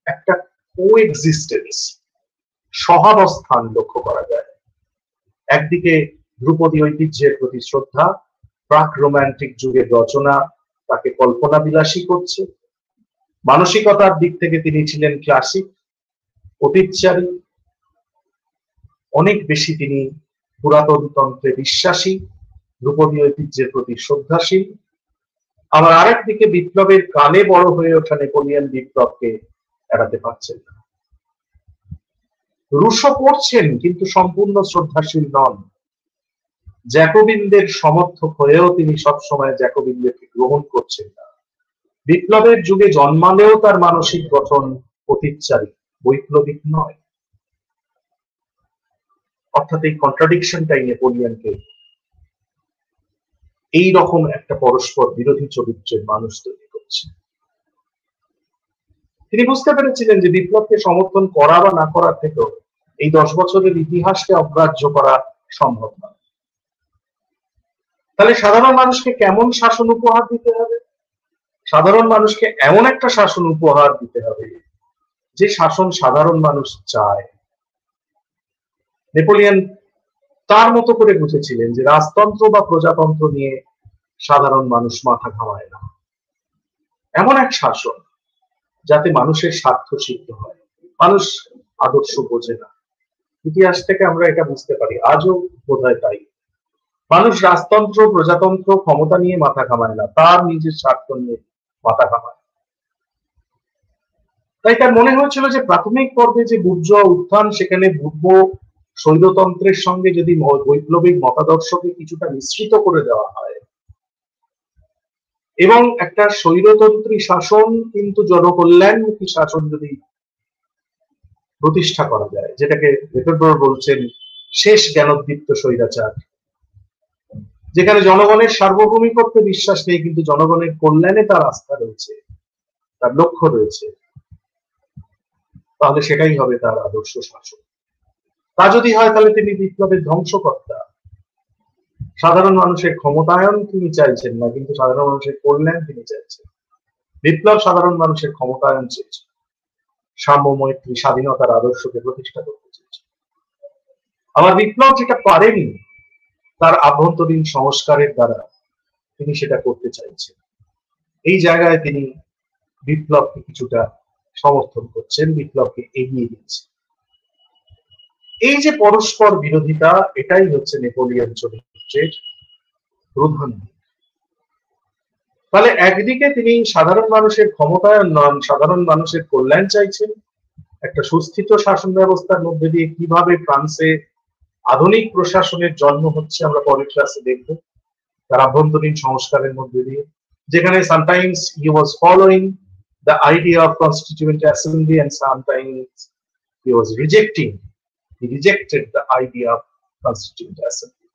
একটা কোএক্সিস্টেন্স, সহাবস্থান লক্ষ্য করা যায়। একদিকে ধ্রুপদী ঐতিহ্যের প্রতি শ্রদ্ধা, প্রাক রোমান্টিক যুগের রচনা তাকে কল্পনা বিলাসী করছে। মানসিকতার দিক থেকে তিনি ছিলেন ক্লাসিক, অতীতচারী, অনেক বেশি তিনি পুরাতন তন্ত্রে বিশ্বাসী, ধ্রুপদী ঐতিহ্যের প্রতি শ্রদ্ধাশীল। আবার আরেকদিকে বিপ্লবের কালে বড় হয়ে ওঠা নেপোলিয়ন বিপ্লবকে এড়াতে পারছেন না। রুশো পড়ছেন কিন্তু সম্পূর্ণ শ্রদ্ধাশীল নন। জ্যাকোবিনদের সমর্থক হয়েও তিনি সবসময় জ্যাকোবিনদেরকে গ্রহণ করছেন না। বিপ্লবের যুগে জন্মালেও তার মানসিক গঠন অতীতচারী, বৈপ্লবিক নয়। অর্থাৎ এই কন্ট্রাডিকশনটাই নেপোলিয়নকে এই রকম একটা পরস্পর বিরোধী চরিত্রের মানুষ তৈরি করছে। তিনি বুঝতে পেরেছিলেন যে বিপ্লবকে সমর্থন করা বা না করার থেকেও এই 10 বছরের ইতিহাসকে অগ্রাহ্য করা সম্ভব নয়। তাহলে সাধারণ মানুষকে কেমন শাসন উপহার দিতে হবে? সাধারণ মানুষকে এমন একটা শাসন উপহার দিতে হবে যে শাসন সাধারণ মানুষ চায়। নেপোলিয়ন তার মতো করে বুঝেছিলেন যে রাজতন্ত্র বা প্রজাতন্ত্র নিয়ে সাধারণ মানুষ মাথা ঘামায় না, এমন এক শাসন যাতে মানুষের স্বার্থ সিদ্ধ হয়। মানুষ আদর্শ বোঝে না, ইতিহাস থেকে আমরা এটা বুঝতে পারি, আজও বোধহয় তাই। মানুষ রাজতন্ত্র প্রজাতন্ত্র ক্ষমতা নিয়ে মাথা ঘামায় না, তার নিজের স্বার্থ নিয়ে মাথা ঘামায়। তাই তার মনে হয়েছিল যে প্রাথমিক পর্বে যে বুর্জোয়া উত্থান, সেখানে পূর্ব স্বৈরতন্ত্রের সঙ্গে যদি বৈপ্লবিক মতাদর্শকে কিছুটা মিশ্রিত করে দেওয়া হয় এবং একটা স্বৈরতন্ত্রী শাসন কিন্তু জনকল্যাণমুখী শাসন যদি প্রতিষ্ঠা করা যায়, যেটাকে লেফেব্রর বলছেন শেষ জ্ঞানোদ্দীপ্ত স্বৈরাচার, যেখানে জনগণের সার্বভৌমিকত্বে বিশ্বাস নেই কিন্তু জনগণের কল্যাণে তার আস্থা রয়েছে, তার লক্ষ্য রয়েছে, তাহলে সেটাই হবে তার আদর্শ শাসন। তা যদি হয় তাহলে তিনি বিপ্লবের ধ্বংসকর্তা। সাধারণ মানুষের ক্ষমতায়ন তিনি চাইছেন না, কিন্তু সাধারণ মানুষের কল্যাণ তিনি চাইছেন। বিপ্লব সাধারণ মানুষের ক্ষমতায়ন চেয়েছে, সাম্য মৈত্রী স্বাধীনতার আদর্শকে প্রতিষ্ঠা করতে চেয়েছে। আবার বিপ্লব যেটা পারেনি তার আভ্যন্তরীণ সংস্কারের দ্বারা তিনি সেটা করতে চাইছেন। এই জায়গায় তিনি বিপ্লবকে কিছুটা সমর্থন করছেন, বিপ্লবকে এগিয়ে দিচ্ছেন। এই যে পরস্পর বিরোধিতা, এটাই হচ্ছে নেপোলিয়ন চরিত্রের প্রধান। তাহলে একদিকে তিনি সাধারণ মানুষের ক্ষমতায়ন নন, সাধারণ মানুষের কল্যাণ চাইছেন, একটা সুস্থিত শাসন ব্যবস্থার মধ্যে দিয়ে কিভাবে ফ্রান্সে আধুনিক প্রশাসনের জন্ম হচ্ছে আমরা পরের ক্লাসে দেখব, তার আভ্যন্তরীণ সংস্কারের মধ্যে দিয়ে, যেখানে sometimes he was following the idea of constituent assembly and sometimes he was he rejected the idea of constituent assembly.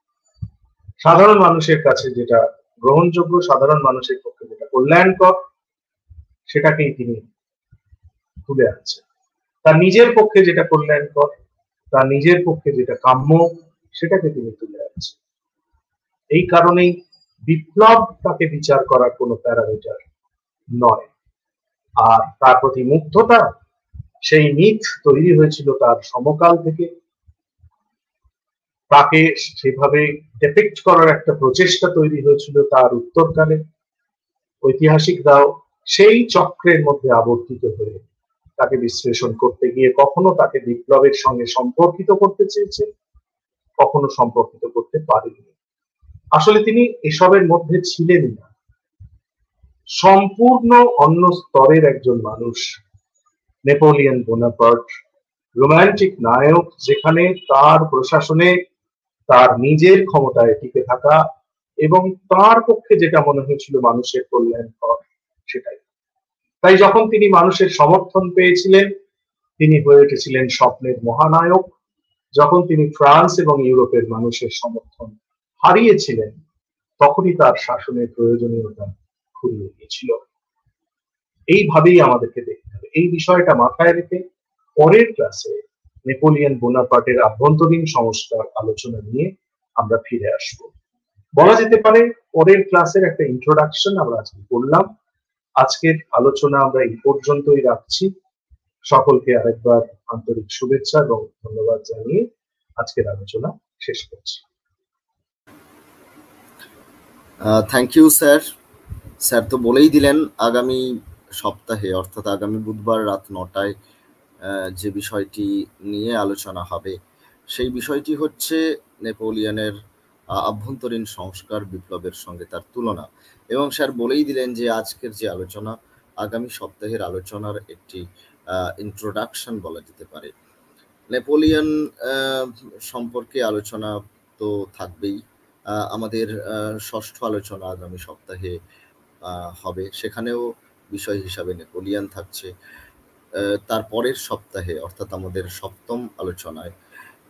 সাধারণ মানুষের কাছে যেটা গ্রহণযোগ্য, সাধারণ মানুষের পক্ষে যেটা কল্যাণকর, সেটাকেই তিনি তুলে আনছেন। তার নিজের পক্ষে যেটা কল্যাণকর, তার নিজের পক্ষে যেটা কাম্য, সেটাকে তিনি তুলে আনছেন। এই কারণেই বিপ্লব তাকে বিচার করার কোনো প্যারামিটার নয়। আর তার প্রতি মুগ্ধতা, সেই মিথ তৈরি হয়েছিল তার সমকাল থেকে, তাকে সেভাবে ডেপিক্ট করার একটা প্রচেষ্টা তৈরি হয়েছিল তার উত্তরকালে। ঐতিহাসিকরাও সেই চক্রের মধ্যে আবর্তিত হয়ে তাকে বিশ্লেষণ করতে গিয়ে কখনো তাকে বিপ্লবের সঙ্গে সম্পর্কিত করতে চেয়েছে, কখনো সম্পর্কিত করতে পারেনি। আসলে তিনি এসবের মধ্যে ছিলেন না, সম্পূর্ণ অন্য স্তরের একজন মানুষ নেপোলিয়ন বোনাপার্ট, রোমান্টিক নায়ক, যেখানে তার প্রশাসনে তার নিজের ক্ষমতায় টিকে থাকা এবং তার পক্ষে যেটা মনে হয়েছিল মানুষের কল্যাণকর, সেটাই। তাই যখন তিনি মানুষের সমর্থন পেয়েছিলেন, তিনি হয়ে উঠেছিলেন স্বপ্নের মহানায়ক। যখন তিনি ফ্রান্স এবং ইউরোপের মানুষের সমর্থন হারিয়েছিলেন, তখনই তার শাসনের প্রয়োজনীয়তা ফুরিয়ে গিয়েছিল। এইভাবেই আমাদেরকে দেখতে হবে। এই বিষয়টা মাথায় রেখে পরের ক্লাসে নেপোলিয়ন বোনাপার্টের আভ্যন্তরীণ সংস্কার আলোচনা নিয়ে আমরা ফিরে আসব। বলা যেতে পারে পরের ক্লাসের একটা ইন্ট্রোডাকশন আমরা আজকে করলাম। আজকের আলোচনা আমরা এই পর্যন্তই রাখছি। সকলকে আরেকবার আন্তরিক শুভেচ্ছা এবং ধন্যবাদ জানিয়ে আজকের আলোচনা শেষ করছি। Thank you sir. স্যার তো বলেই দিলেন আগামী সপ্তাহে অর্থাৎ আগামী বুধবার রাত 9টায় যে বিষয়টি নিয়ে আলোচনা হবে, সেই বিষয়টি হচ্ছে নেপোলিয়নের আভ্যন্তরীণ সংস্কার বিপ্লবের সঙ্গে তার তুলনা। এবং স্যার বলেই দিলেন যে আজকের যে আলোচনা আগামী সপ্তাহের আলোচনার একটি ইন্ট্রোডাকশন বলা যেতে পারে। নেপোলিয়ন সম্পর্কে আলোচনা তো থাকবেই, আমাদের ষষ্ঠ আলোচনা আগামী সপ্তাহে হবে, সেখানেও বিষয় হিসাবে নেপোলিয়ন থাকছে। তারপরের সপ্তাহে অর্থাৎ আমাদের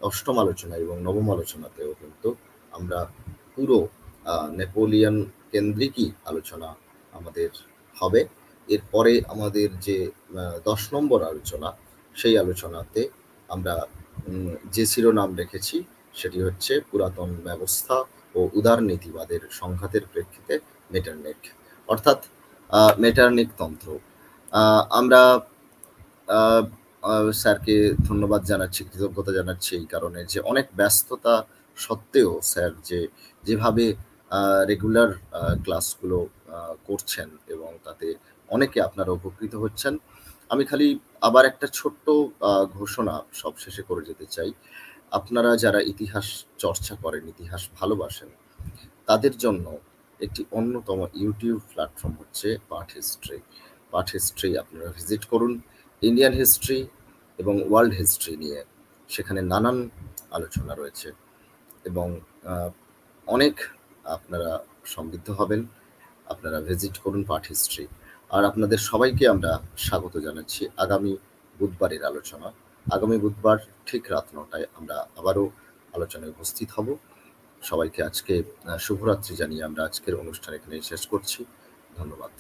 অষ্টম আলোচনা এবং নবম আলোচনাতেও কিন্তু আমরা পুরো নেপোলিয়ন কেন্দ্রিকই আলোচনা আমাদের হবে। এরপরে আমাদের যে 10 নম্বর আলোচনা, সেই আলোচনাতে আমরা যে শিরোনাম রেখেছি সেটি হচ্ছে পুরাতন ব্যবস্থা ও উদারনীতিবাদের সংঘাতের প্রেক্ষিতে মেটারনেট। অর্থাৎ মেটার্নিক তন্ত্র। আমরা আ আ স্যারকে ধন্যবাদ জানাচ্ছি, কৃতজ্ঞতা জানাচ্ছি এই কারণে যে অনেক ব্যস্ততা সত্ত্বেও স্যার যেভাবে রেগুলার ক্লাসগুলো করছেন এবং তাতে অনেকে আপনারা উপকৃত হচ্ছেন। আমি খালি আবার একটা ছোট্ট ঘোষণা সবশেষে করে যেতে চাই। আপনারা যারা ইতিহাস চর্চা করেন, ইতিহাস ভালোবাসেন, তাদের জন্য একটি অন্যতম ইউটিউব প্ল্যাটফর্ম হচ্ছে পাঠ হিস্ট্রি। পাঠ হিস্ট্রি আপনারা ভিজিট করুন। ইন্ডিয়ান হিস্ট্রি এবং ওয়ার্ল্ড হিস্ট্রি নিয়ে সেখানে নানান আলোচনা রয়েছে এবং আ অনেক আপনারা সমৃদ্ধ হবেন। আপনারা ভিজিট করুন পাঠ হিস্ট্রি। আর আপনাদের সবাইকে আমরা স্বাগত জানাচ্ছি আগামী বুধবারের আলোচনা। আগামী বুধবার ঠিক রাত ৯ টায় আমরা আবারও আলোচনায় উপস্থিত হব। সবাইকে আজকে শুভরাত্রি জানিয়ে আমরা আজকের অনুষ্ঠান এখানেই শেষ করছি। ধন্যবাদ।